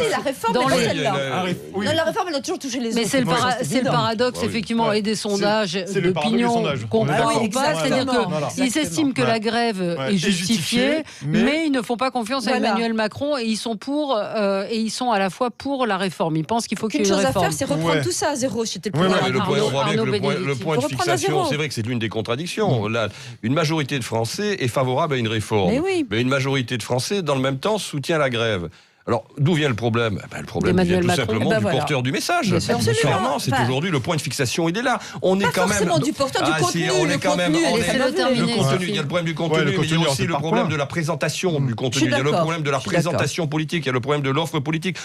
la réforme, elle est celle-là. La réforme, elle a toujours touché les autres. Mais c'est le paradoxe, effectivement, et des sondages d'opinion qu'on croit ou pas. C'est-à-dire qu'ils estiment que la grève est justifiée, mais ils ne font pas confiance à Emmanuel Macron et ils sont à la fois pour la réforme. Ils pensent qu'il faut qu'il y ait une réforme. faire, c'est reprendre tout ça à zéro. C'était le point de fixation, c'est vrai que c'est l'une des contradictions. Là, une majorité de Français est favorable à une réforme. Mais une majorité de Français, dans le même temps, soutient la grève. Alors, d'où vient le problème ? Le problème vient tout simplement du porteur du message. Clairement, c'est aujourd'hui le point de fixation, il est là. On est quand même du porteur du contenu. On est quand même. Le contenu, il y a le problème du contenu, mais il y a aussi le problème de la présentation du contenu. Il y a le problème de la présentation politique, il y a le problème de l'offre politique.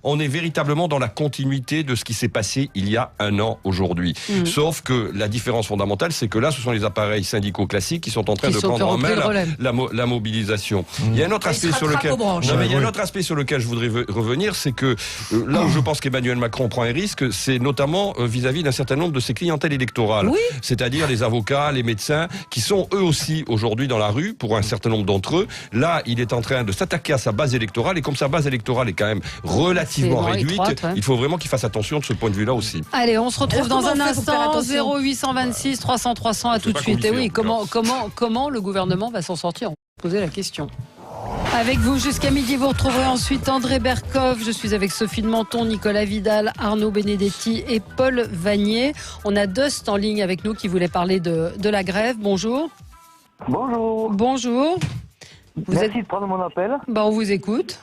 On est véritablement dans la continuité de ce qui s'est passé il y a un an aujourd'hui. Sauf que la différence fondamentale, c'est que là, ce sont les appareils syndicaux classiques qui sont en train de prendre en main la mobilisation. Il y a un autre aspect sur lequel... il y a un autre aspect sur lequel je voudrais revenir, c'est que là où je pense qu'Emmanuel Macron prend un risque, c'est notamment vis-à-vis d'un certain nombre de ses clientèles électorales. C'est-à-dire les avocats, les médecins, qui sont eux aussi aujourd'hui dans la rue, pour un certain nombre d'entre eux. Là, il est en train de s'attaquer à sa base électorale, et comme sa base électorale est quand même relativement réduite, il faut vraiment qu'il fasse attention de ce point de vue-là aussi. Allez, on se retrouve dans un instant. 0826 300 300, à tout de suite. Et oui, comment le gouvernement va s'en sortir ? On va poser la question. Avec vous jusqu'à midi, vous retrouverez ensuite André Berkoff. Je suis avec Sophie de Menton, Nicolas Vidal, Arnaud Benedetti et Paul Vanier. On a Dust en ligne avec nous qui voulait parler de la grève. Bonjour. Bonjour. Merci de prendre mon appel. On vous écoute.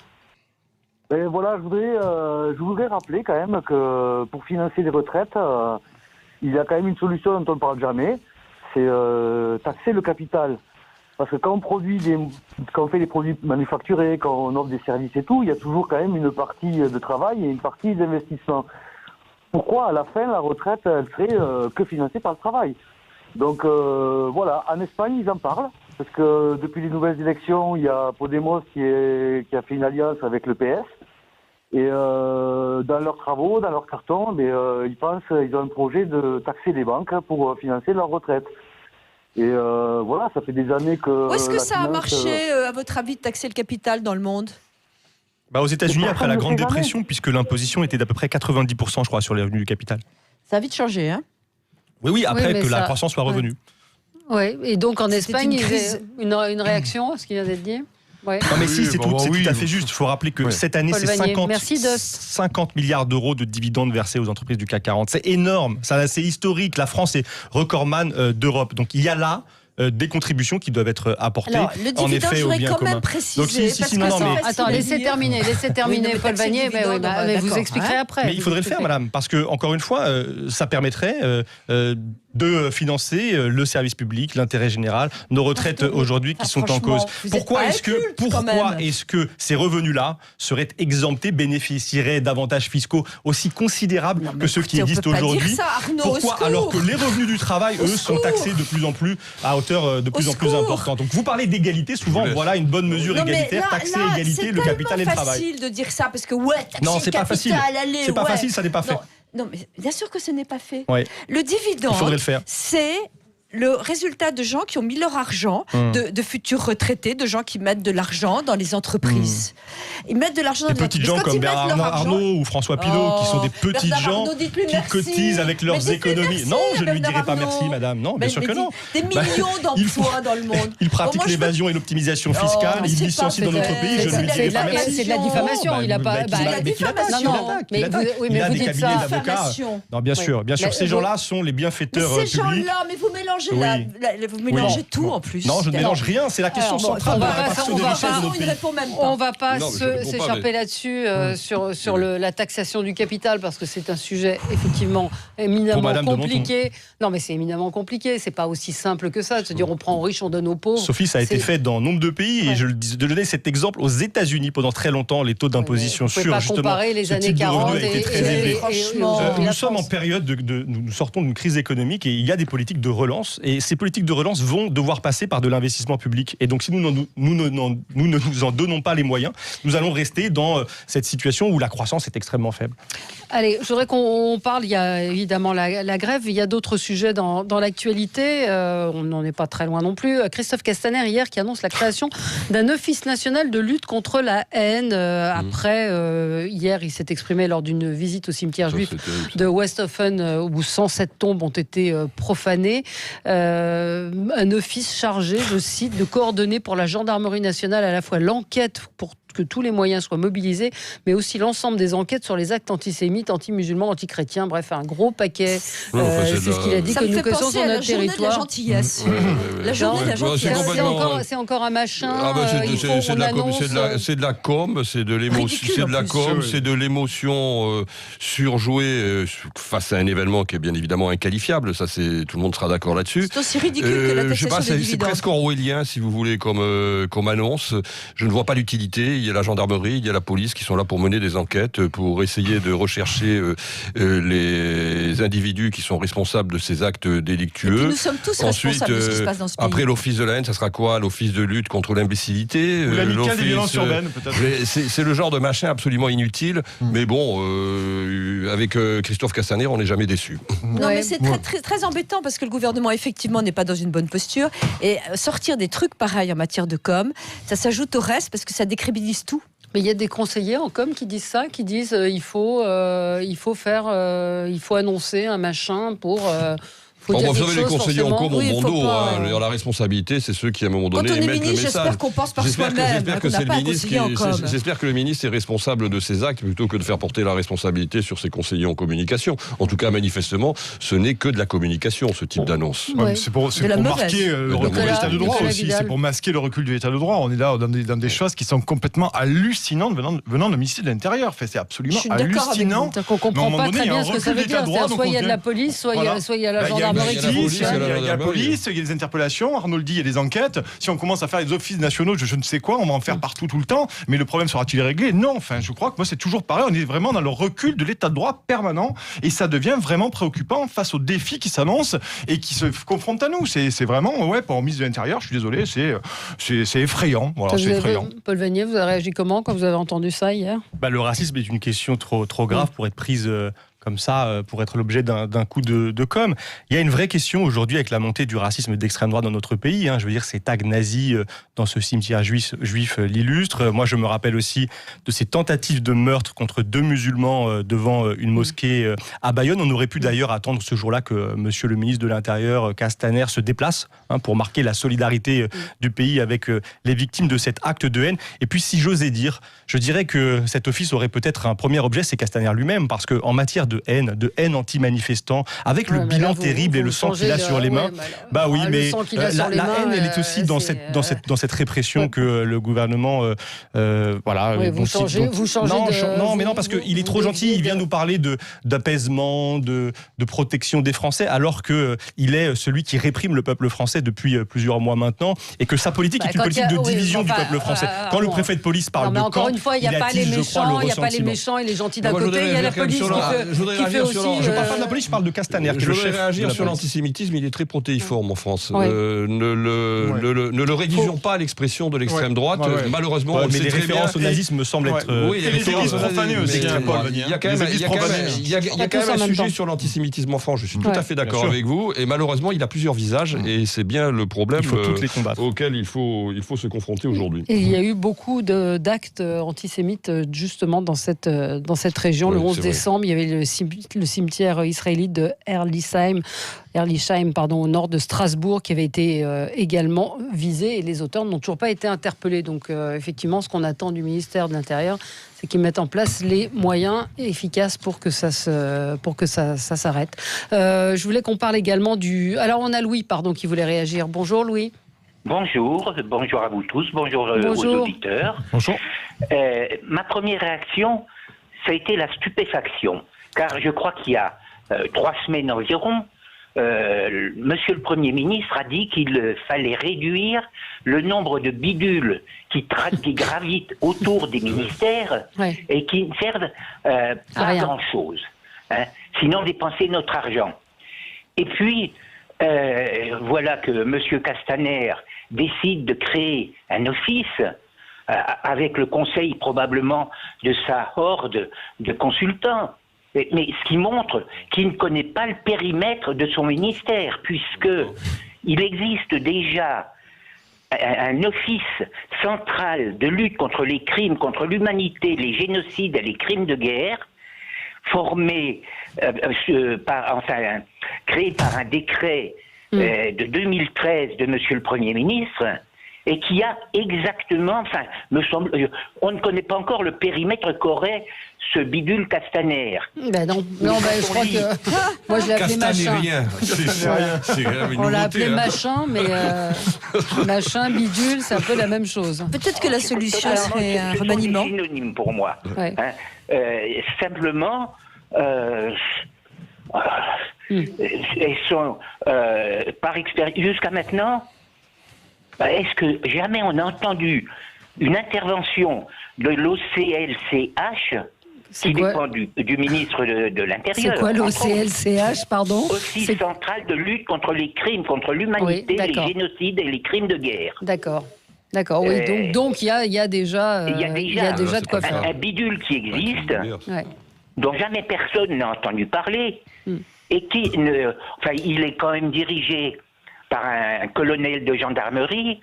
Et voilà, je voudrais rappeler quand même que pour financer les retraites, il y a quand même une solution dont on ne parle jamais, c'est taxer le capital. Parce que quand on fait des produits manufacturés, quand on offre des services et tout, il y a toujours quand même une partie de travail et une partie d'investissement. Pourquoi à la fin la retraite elle serait que financée par le travail ? Donc voilà, en Espagne ils en parlent, parce que depuis les nouvelles élections, il y a Podemos qui a fait une alliance avec le PS. Et dans leurs travaux, dans leurs cartons, ils ont un projet de taxer les banques pour financer leur retraite. Et voilà, ça fait des années que... Où est-ce que ça a marché, à votre avis, de taxer le capital dans le monde ? Aux États-Unis, après la Grande Dépression, puisque l'imposition était d'à peu près 90%, je crois, sur les revenus du capital. Ça a vite changé, hein ? Oui, après que la croissance soit revenue. Oui, et donc en Espagne, il y a une réaction à ce qui vient d'être dit ? Non mais c'est tout à fait juste. Il faut rappeler que cette année, c'est 50 milliards d'euros de dividendes versés aux entreprises du CAC 40. C'est énorme, c'est historique. La France est recordman d'Europe. Donc il y a là des contributions qui doivent être apportées. Alors, le dividende, en effet, au bien commun. Attends, laissez terminer Paul Vanier. Mais vous expliquerez après. Mais il faudrait le faire, madame, parce que encore une fois, ça permettrait de financer le service public, l'intérêt général, nos retraites aujourd'hui qui sont en cause. Pourquoi est-ce que ces revenus-là seraient exemptés, bénéficieraient d'avantages fiscaux aussi considérables que ceux qui existent aujourd'hui ? Pourquoi, alors que les revenus du travail, eux, sont taxés de plus en plus à hauteur de plus en plus importante. Donc vous parlez d'égalité, souvent voilà une bonne mesure égalitaire, taxer égalité, le capital et le travail. C'est facile de dire ça parce que non, c'est pas facile. C'est pas facile, ça n'est pas fait. Non, mais bien sûr que ce n'est pas fait. Ouais. Le dividende, c'est le résultat de gens qui ont mis leur argent, de futurs retraités, de gens qui mettent de l'argent dans les entreprises. Ils mettent de l'argent dans les entreprises. Des petits gens comme Bernard Arnault ou François Pinault, qui sont des petits gens qui cotisent avec leurs économies. Non, je ne lui dirai pas merci, madame. Non, bien sûr que non. Des millions d'emplois dans le monde. Il pratique l'évasion et l'optimisation fiscale, il licencie dans notre pays, je ne lui dirai pas merci. C'est de la diffamation. Il a pas. Il a des cabinets d'avocats. Non, bien sûr. Ces gens-là sont les bienfaiteurs publics. Ces gens-là, mais vous mélangez vous mélangez tout en plus. Non, je ne mélange rien, c'est la question centrale de la répartition des richesses de notre pays. On ne va pas s'écharper là-dessus sur la taxation du capital, parce que c'est un sujet effectivement éminemment compliqué. Non, mais c'est éminemment compliqué, c'est pas aussi simple que ça, de se dire on prend aux riches, on donne aux pauvres. Sophie, ça a été fait dans nombre de pays, et je donnais cet exemple aux États-Unis. Pendant très longtemps, les taux d'imposition sur justement comparer les années 40 et nous sommes en période nous sortons d'une crise économique, et il y a des politiques de relance. Et ces politiques de relance vont devoir passer par de l'investissement public. Et donc, si nous ne nous en donnons pas les moyens, nous allons rester dans cette situation où la croissance est extrêmement faible. Allez, je voudrais qu'on parle, il y a évidemment la grève, il y a d'autres sujets dans l'actualité, on n'en est pas très loin non plus. Christophe Castaner, hier, qui annonce la création d'un office national de lutte contre la haine. Après, hier, il s'est exprimé lors d'une visite au cimetière juif de Westhoffen, où 107 tombes ont été profanées. Un office chargé, je cite, de coordonner pour la gendarmerie nationale à la fois l'enquête que tous les moyens soient mobilisés, mais aussi l'ensemble des enquêtes sur les actes antisémites, anti-musulmans, anti-chrétiens, bref, un gros paquet. C'est ce qu'il a dit, que nous connaissons sur notre territoire. La gentillesse. La journée de la gentillesse. C'est encore un machin. C'est de la com, c'est de l'émotion, c'est de la com, c'est de l'émotion surjouée face à un événement qui est bien évidemment inqualifiable. Ça, tout le monde sera d'accord là-dessus. C'est aussi ridicule que la taxation des dividendes. C'est presque orwellien, si vous voulez, comme annonce. Je ne vois pas l'utilité. Il y a la gendarmerie, il y a la police qui sont là pour mener des enquêtes, pour essayer de rechercher les individus qui sont responsables de ces actes délictueux. Et puis nous sommes tous responsables de ce qui se passe dans ce pays. Après l'office de la haine, ça sera quoi? L'office de lutte contre l'imbécilité, l'amicale des violences urbaines, peut-être. C'est le genre de machin absolument inutile. Mais bon, avec Christophe Castaner, on n'est jamais déçu. Non, mais c'est très embêtant parce que le gouvernement effectivement n'est pas dans une bonne posture, et sortir des trucs pareils en matière de com, ça s'ajoute au reste parce que ça décrédibilise tout. Mais il y a des conseillers en com qui disent ça, qui disent il faut annoncer un machin pour. Vous savez, les conseillers en com ont bon dos. La responsabilité, c'est ceux qui, à un moment donné, émettent le message. J'espère qu'on pense par soi-même. J'espère que le ministre est responsable de ses actes plutôt que de faire porter la responsabilité sur ses conseillers en communication. En tout cas, manifestement, ce n'est que de la communication, ce type d'annonce. C'est pour marquer le recul de l'état de droit aussi. C'est pour masquer le recul de l'état de droit. On est là dans des choses qui sont complètement hallucinantes venant du ministère de l'Intérieur. C'est absolument hallucinant. On ne comprend pas très bien ce que ça veut dire. Soit il y a de la police, soit il y a la gendarmerie. Il y a la police, il y a des interpellations, Arnaud dit, il y a des enquêtes. Si on commence à faire des offices nationaux, je ne sais quoi, on va en faire partout tout le temps, mais le problème sera-t-il réglé? Non, je crois que moi c'est toujours pareil, on est vraiment dans le recul de l'état de droit permanent, et ça devient vraiment préoccupant face aux défis qui s'annoncent et qui se confrontent à nous. C'est vraiment, pour le ministre de l'Intérieur, je suis désolé, c'est effrayant. Voilà, c'est effrayant. Paul Vanier, vous avez réagi comment quand vous avez entendu ça hier? Le racisme est une question trop grave pour être prise comme ça, pour être l'objet d'un coup de com'. Il y a une vraie question aujourd'hui avec la montée du racisme d'extrême droite dans notre pays. Je veux dire, ces tags nazis dans ce cimetière juif l'illustrent. Moi, je me rappelle aussi de ces tentatives de meurtre contre 2 musulmans devant une mosquée à Bayonne. On aurait pu d'ailleurs attendre ce jour-là que monsieur le ministre de l'Intérieur, Castaner, se déplace pour marquer la solidarité du pays avec les victimes de cet acte de haine. Et puis, si j'osais dire, je dirais que cet office aurait peut-être un premier objet, c'est Castaner lui-même, parce qu'en matière de haine anti-manifestants, avec le bilan terrible et le sang qu'il a sur les mains. La haine, elle est aussi dans cette répression que le gouvernement... vous changez Non, parce qu'il est trop gentil, il vient nous parler d'apaisement, de protection des Français, alors qu'il est celui qui réprime le peuple français depuis plusieurs mois maintenant, et que sa politique est une politique de division du peuple français. Quand le préfet de police parle de camp, encore une fois, il n'y a pas les méchants et les gentils d'un côté, il y a la police qui fait aussi... Je ne parle pas de la police, je parle de Castaner. Je voudrais réagir sur l'antisémitisme, il est très protéiforme en France. Ne le réduisons pas à l'expression de l'extrême droite. Malheureusement, mais les références au nazisme me semblent être... Oui, les églises profanées aussi. Il y a quand même un sujet sur l'antisémitisme en France, je suis tout à fait d'accord avec vous, et malheureusement, il a plusieurs visages, et c'est bien le problème auquel il faut se confronter aujourd'hui. Et il y a eu beaucoup d'actes antisémites justement dans cette région. Le 11 décembre, il y avait le cimetière israélite de Erlisheim, au nord de Strasbourg, qui avait été également visé, et les auteurs n'ont toujours pas été interpellés. Donc effectivement, ce qu'on attend du ministère de l'Intérieur, c'est qu'ils mettent en place les moyens efficaces pour que ça s'arrête. Je voulais qu'on parle également du... Alors on a Louis, qui voulait réagir. Bonjour Louis. Bonjour à vous tous, bonjour. Aux auditeurs. Bonjour. Ma première réaction, ça a été la stupéfaction, car je crois qu'il y a 3 semaines environ, Monsieur le Premier ministre a dit qu'il fallait réduire le nombre de bidules qui gravitent autour des ministères et qui ne servent pas grand-chose, sinon dépenser notre argent. Et puis, voilà que Monsieur Castaner décide de créer un office avec le conseil probablement de sa horde de consultants. Mais ce qui montre qu'il ne connaît pas le périmètre de son ministère, puisque il existe déjà un office central de lutte contre les crimes, contre l'humanité, les génocides et les crimes de guerre, créé par un décret de 2013 de Monsieur le Premier ministre, et qui a exactement, on ne connaît pas encore le périmètre qu'aurait ce bidule Castaner. Ben non, je crois que moi je l'ai appelé machin. On l'a appelé machin, mais machin, bidule, c'est un peu la même chose. Peut-être que la solution serait un remaniement. C'est synonyme pour moi. Ouais. Simplement, elles sont par expérience jusqu'à maintenant. Est-ce que jamais on a entendu une intervention de l'OCLCH qui dépend du ministre de l'Intérieur? C'est quoi l'OCLCH, pardon? Office central de lutte contre les crimes, contre l'humanité, les génocides et les crimes de guerre. D'accord, oui. Donc il y a déjà de quoi faire. Un bidule qui existe, dont jamais personne n'a entendu parler, et qui, il est quand même dirigé par un colonel de gendarmerie.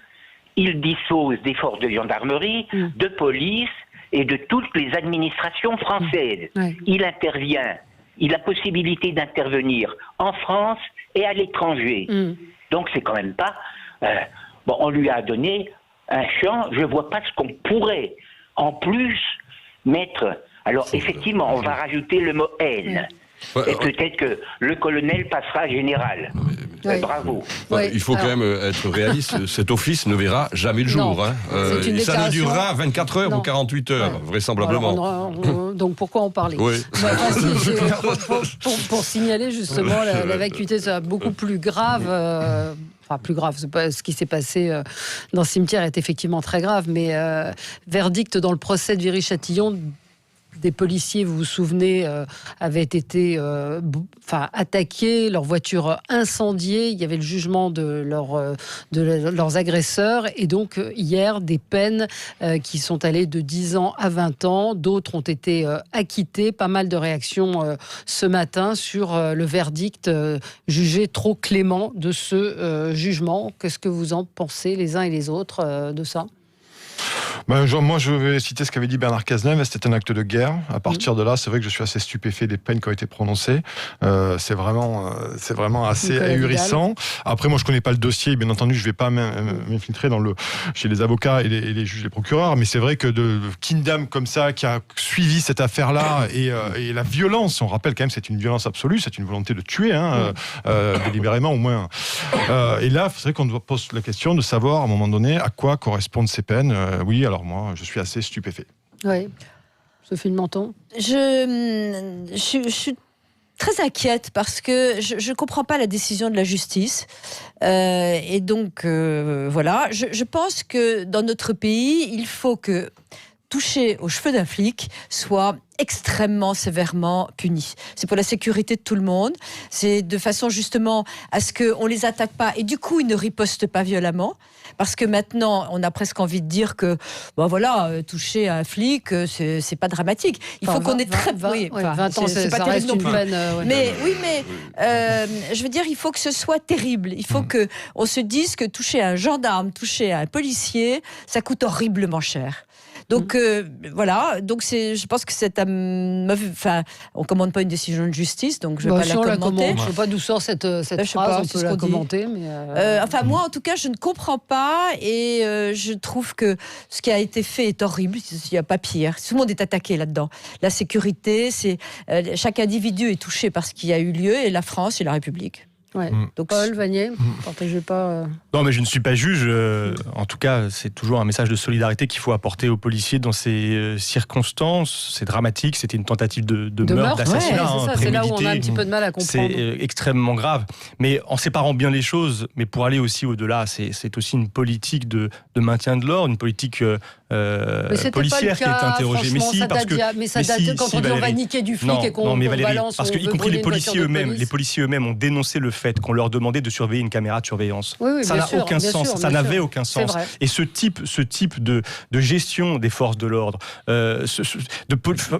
Il dispose des forces de gendarmerie, de police et de toutes les administrations françaises. Il intervient, il a possibilité d'intervenir en France et à l'étranger. Donc c'est quand même pas... on lui a donné un champ, je vois pas ce qu'on pourrait en plus mettre... Alors effectivement, on va rajouter le mot haine. Et peut-être que le colonel passera général. Bravo. Il faut quand même être réaliste. Cet office ne verra jamais le jour. Ça ne durera 24 heures ou 48 heures, vraisemblablement. Donc pourquoi en parler? Pour signaler justement la vacuité, c'est beaucoup plus grave. Plus grave, c'est pas ce qui s'est passé dans le cimetière est effectivement très grave, mais verdict dans le procès de Viry-Châtillon. Des policiers, vous vous souvenez, avaient été attaqués, leur voiture incendiée. Il y avait le jugement de leurs agresseurs. Et donc, hier, des peines qui sont allées de 10 ans à 20 ans. D'autres ont été acquittés. Pas mal de réactions ce matin sur le verdict jugé trop clément de ce jugement. Qu'est-ce que vous en pensez, les uns et les autres, de ça ? Moi, je vais citer ce qu'avait dit Bernard Cazeneuve. C'était un acte de guerre. À partir de là, c'est vrai que je suis assez stupéfait des peines qui ont été prononcées. C'est vraiment assez ahurissant. Après, moi, je connais pas le dossier. Bien entendu, je vais pas m'infiltrer chez les avocats et les juges, les procureurs. Mais c'est vrai que de Kingdom comme ça, qui a suivi cette affaire-là et la violence, on rappelle quand même, c'est une violence absolue, c'est une volonté de tuer, délibérément au moins. Et là, c'est vrai qu'on doit poser la question de savoir à un moment donné à quoi correspondent ces peines. Oui, alors moi, je suis assez stupéfait. Oui. Sophie de Menton. Je suis très inquiète parce que je ne comprends pas la décision de la justice. Et donc, voilà. Je pense que dans notre pays, il faut que toucher aux cheveux d'un flic soit extrêmement sévèrement puni. C'est pour la sécurité de tout le monde. C'est de façon justement à ce qu'on ne les attaque pas et du coup ils ne ripostent pas violemment. Parce que maintenant, on a presque envie de dire que, toucher un flic, c'est pas dramatique. Il faut qu'on ait 20 ans, c'est pas terrible non plus. Je veux dire, il faut que ce soit terrible. Il faut que on se dise que toucher un gendarme, toucher un policier, ça coûte horriblement cher. Donc voilà, donc je pense que c'est on commande pas une décision de justice, donc je vais pas la commenter. Je sais pas d'où sort cette phrase, on peut la commenter, mais moi en tout cas je ne comprends pas et je trouve que ce qui a été fait est horrible. Il n'y a pas pire. Tout le monde est attaqué là-dedans. La sécurité, chaque individu est touché par ce qui a eu lieu et la France et la République. Ouais. Donc Paul Vanier, partagez pas. Non, mais je ne suis pas juge. En tout cas, c'est toujours un message de solidarité qu'il faut apporter aux policiers dans ces circonstances. C'est dramatique. C'était une tentative de meurtre, d'assassinat. C'est là où on a un petit peu de mal à comprendre. C'est extrêmement grave. Mais en séparant bien les choses, mais pour aller aussi au-delà, c'est aussi une politique de maintien de l'ordre, une politique policière qui est interrogée. Mais si, parce que ça date quand on dit on va niquer du flic et qu'on balance. Parce que y compris les policiers eux-mêmes ont dénoncé le fait qu'on leur demandait de surveiller une caméra de surveillance. Ça n'a aucun sens, ça n'avait aucun sens. Et ce type de gestion des forces de l'ordre,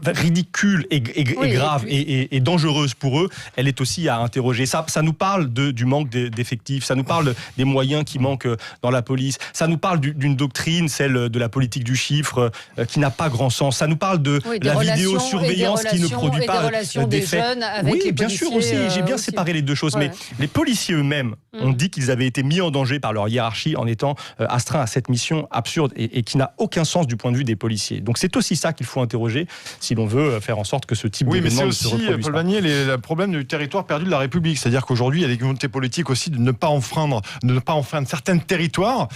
ridicule et grave et dangereuse pour eux, elle est aussi à interroger. Ça nous parle du manque d'effectifs, ça nous parle des moyens qui manquent dans la police, ça nous parle d'une doctrine, celle de la politique politique du chiffre qui n'a pas grand sens. Ça nous parle de la vidéosurveillance qui ne produit pas d'effet. Oui, bien sûr aussi. J'ai bien séparé les deux choses. Mais les policiers eux-mêmes ont dit qu'ils avaient été mis en danger par leur hiérarchie en étant astreints à cette mission absurde et qui n'a aucun sens du point de vue des policiers. Donc c'est aussi ça qu'il faut interroger si l'on veut faire en sorte que ce type d'événement ne se reproduise pas. Oui, mais c'est aussi, Paul Vannier, le problème du territoire perdu de la République. C'est-à-dire qu'aujourd'hui, il y a des volontés politiques aussi de ne pas enfreindre certains territoires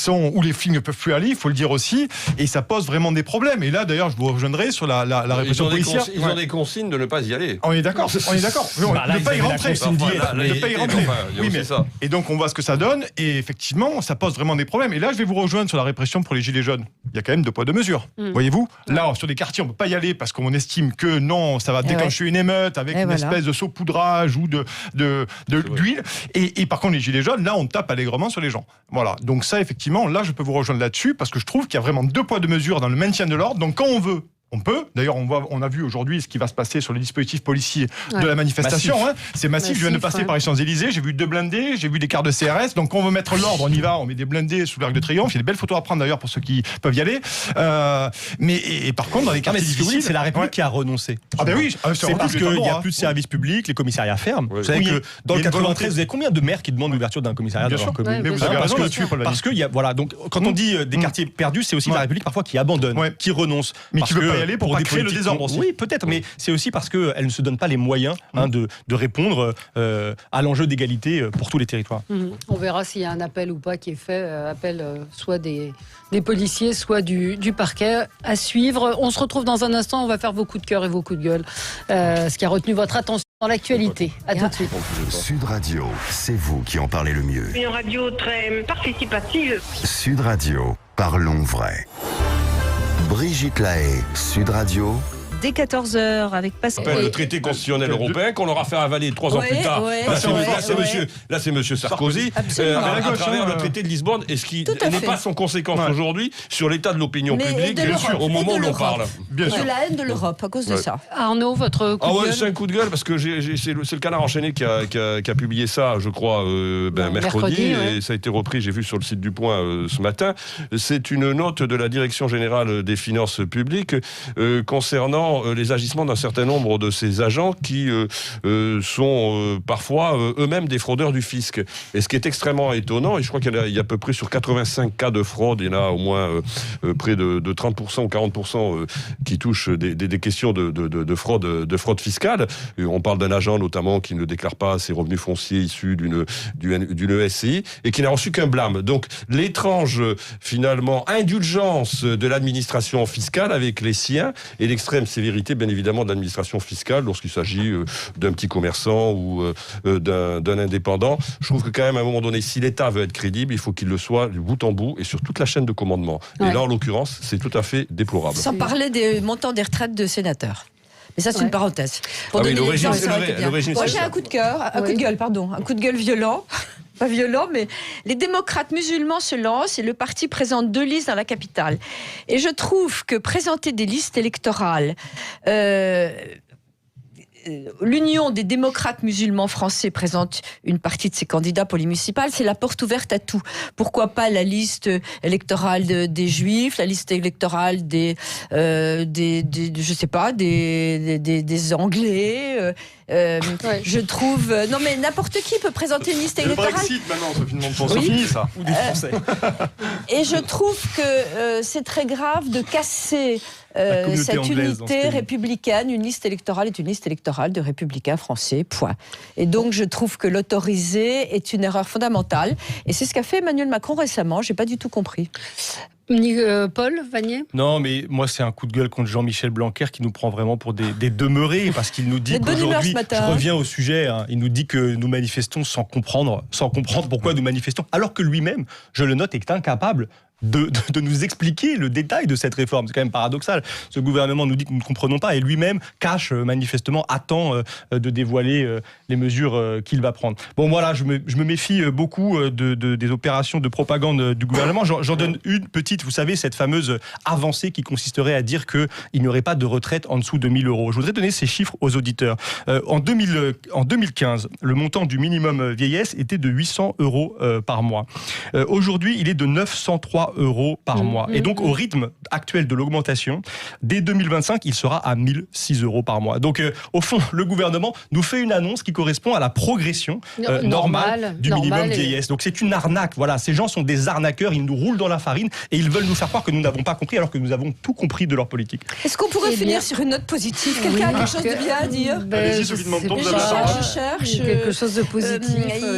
où les flics ne peuvent plus aller, il faut le dire aussi, et ça pose vraiment des problèmes. Et là, d'ailleurs, je vous rejoindrai sur la répression policière. Ils ont des consignes de ne pas y aller. On est d'accord. Ne pas y rentrer. Ne pas y rentrer. Oui, mais ça. Et donc, on voit ce que ça donne, et effectivement, ça pose vraiment des problèmes. Et là, je vais vous rejoindre sur la répression pour les gilets jaunes. Il y a quand même 2 pois 2 mesures. Voyez-vous, là, sur des quartiers, on ne peut pas y aller parce qu'on estime que non, ça va déclencher une émeute avec une espèce de saupoudrage ou d'huile. Et par contre, les gilets jaunes, là, on tape allègrement sur les gens. Voilà. Donc ça, effectivement, là, je peux vous rejoindre là-dessus parce que je trouve qu'il y a vraiment 2 poids 2 mesures dans le maintien de l'ordre. Donc quand on veut, on peut. D'ailleurs, on a vu aujourd'hui ce qui va se passer sur le dispositif policier de la manifestation. C'est massif. Je viens de passer par les Champs-Élysées. J'ai vu 2 blindés, j'ai vu des cars de CRS. Donc, on veut mettre l'ordre, on y va. On met des blindés sous l'Arc de Triomphe. Il y a des belles photos à prendre d'ailleurs pour ceux qui peuvent y aller. Mais par contre, dans les quartiers difficiles, c'est la République qui a renoncé. Ah ben oui, c'est parce qu'il n'y a plus de services publics, les commissariats ferment. Vous savez que dans le 93, vous avez combien de maires qui demandent l'ouverture d'un commissariat dans leur commune? Mais vous avez raison là-dessus, Paul Vannier. Parce que voilà. Donc, quand on dit des quartiers perdus, c'est aussi la République parfois qui abandonne, qui renonce, mais qui ne veut pas y aller pour pas créer le désordre aussi. Oui, peut-être, mais c'est aussi parce qu'elle ne se donne pas les moyens de répondre à l'enjeu d'égalité pour tous les territoires. On verra s'il y a un appel ou pas qui est fait, appel soit des policiers, soit du parquet à suivre. On se retrouve dans un instant, on va faire vos coups de cœur et vos coups de gueule, ce qui a retenu votre attention dans l'actualité. À tout de suite. Sud Radio, c'est vous qui en parlez le mieux. Une radio très participative. Sud Radio, parlons vrai. Brigitte Lahaye, Sud Radio. Dès 14h avec Pascal. Le traité constitutionnel européen qu'on leur a fait avaler 3 ans plus tard. Là, c'est monsieur Sarkozy à travers le traité de Lisbonne, et ce qui n'est pas sans conséquence aujourd'hui sur l'état de l'opinion publique au moment où l'on parle. De la haine de l'Europe à cause de ça. Arnaud, votre coup de gueule. C'est un coup de gueule parce que c'est le Canard enchaîné qui a publié ça, je crois, mercredi, et ça a été repris, j'ai vu sur le site du Point ce matin. C'est une note de la Direction générale des finances publiques concernant les agissements d'un certain nombre de ces agents qui sont parfois eux-mêmes des fraudeurs du fisc. Et ce qui est extrêmement étonnant, et je crois qu'il y a à peu près sur 85 cas de fraude, il y en a au moins près de 30% ou 40% qui touchent des questions de fraude fiscale. Et on parle d'un agent notamment qui ne déclare pas ses revenus fonciers issus d'une SCI et qui n'a reçu qu'un blâme. Donc l'étrange finalement indulgence de l'administration fiscale avec les siens et l'extrême sévérité, bien évidemment, de l'administration fiscale lorsqu'il s'agit d'un petit commerçant ou d'un indépendant. Je trouve que quand même, à un moment donné, si l'État veut être crédible, il faut qu'il le soit du bout en bout et sur toute la chaîne de commandement. Et là, en l'occurrence, c'est tout à fait déplorable. Sans parler des montants des retraites de sénateurs. Mais ça, c'est une parenthèse. Moi, j'ai un coup de cœur, un coup de gueule, pardon, un coup de gueule violent. Pas violent, mais les démocrates musulmans se lancent et le parti présente 2 listes dans la capitale. Et je trouve que présenter des listes électorales, l'Union des démocrates musulmans français présente une partie de ses candidats pour les municipales, c'est la porte ouverte à tout. Pourquoi pas la liste électorale des Juifs, la liste électorale des je sais pas, des Anglais. Je trouve non mais n'importe qui peut présenter une liste électorale. Le Brexit maintenant, Sophie de Montfort, c'est fini ça. Ou des Français. Et je trouve que c'est très grave de casser cette unité républicaine. Une liste électorale est une liste électorale de républicains français, point. Et donc je trouve que l'autoriser est une erreur fondamentale. Et c'est ce qu'a fait Emmanuel Macron récemment, j'ai pas du tout compris. Paul Vannier ? Non, mais moi, c'est un coup de gueule contre Jean-Michel Blanquer qui nous prend vraiment pour des demeurés, parce qu'il nous dit qu'aujourd'hui, je reviens au sujet, il nous dit que nous manifestons sans comprendre pourquoi nous manifestons, alors que lui-même, je le note, est incapable de nous expliquer le détail de cette réforme. C'est quand même paradoxal. Ce gouvernement nous dit que nous ne comprenons pas et lui-même cache manifestement, attend de dévoiler les mesures qu'il va prendre. Bon voilà, je me méfie beaucoup des opérations de propagande du gouvernement. J'en donne une petite, vous savez, cette fameuse avancée qui consisterait à dire qu'il n'y aurait pas de retraite en dessous de 1 000 €. Je voudrais donner ces chiffres aux auditeurs. En 2015, le montant du minimum vieillesse était de 800 € par mois. Aujourd'hui, il est de 903 3 € par mois. Et donc, au rythme actuel de l'augmentation, dès 2025, il sera à 1 006 € par mois. Donc, au fond, le gouvernement nous fait une annonce qui correspond à la progression normale du minimum vieillesse. Donc, c'est une arnaque. Voilà, ces gens sont des arnaqueurs, ils nous roulent dans la farine et ils veulent nous faire croire que nous n'avons pas compris alors que nous avons tout compris de leur politique. Est-ce qu'on pourrait finir sur une note positive? Quelqu'un a quelque chose de bien à dire? Allez-y, Sophie de Menton, vous avez Je cherche. Quelque chose de positif.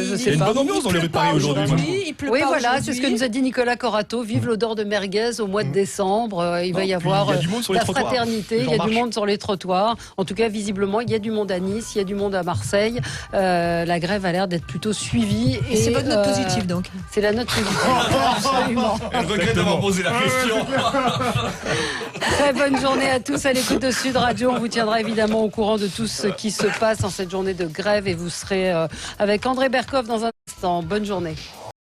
Je sais Il y a une pas. bonne ambiance dans les rues de Paris aujourd'hui. Oui, voilà, c'est ce que nous a dit Nicolas Corato. Vive l'odeur de merguez au mois de décembre. Il va y avoir la fraternité, il y a du monde sur les trottoirs. En tout cas, visiblement, il y a du monde à Nice, il y a du monde à Marseille. La grève a l'air d'être plutôt suivie. Et c'est votre note positive, donc? C'est la note positive. Absolument. Elle regrette d'avoir posé la question. Très bonne journée à tous à l'écoute de Sud Radio. On vous tiendra évidemment au courant de tout ce qui se passe en cette journée de grève et vous serez avec André Berkoff dans un instant. Bonne journée.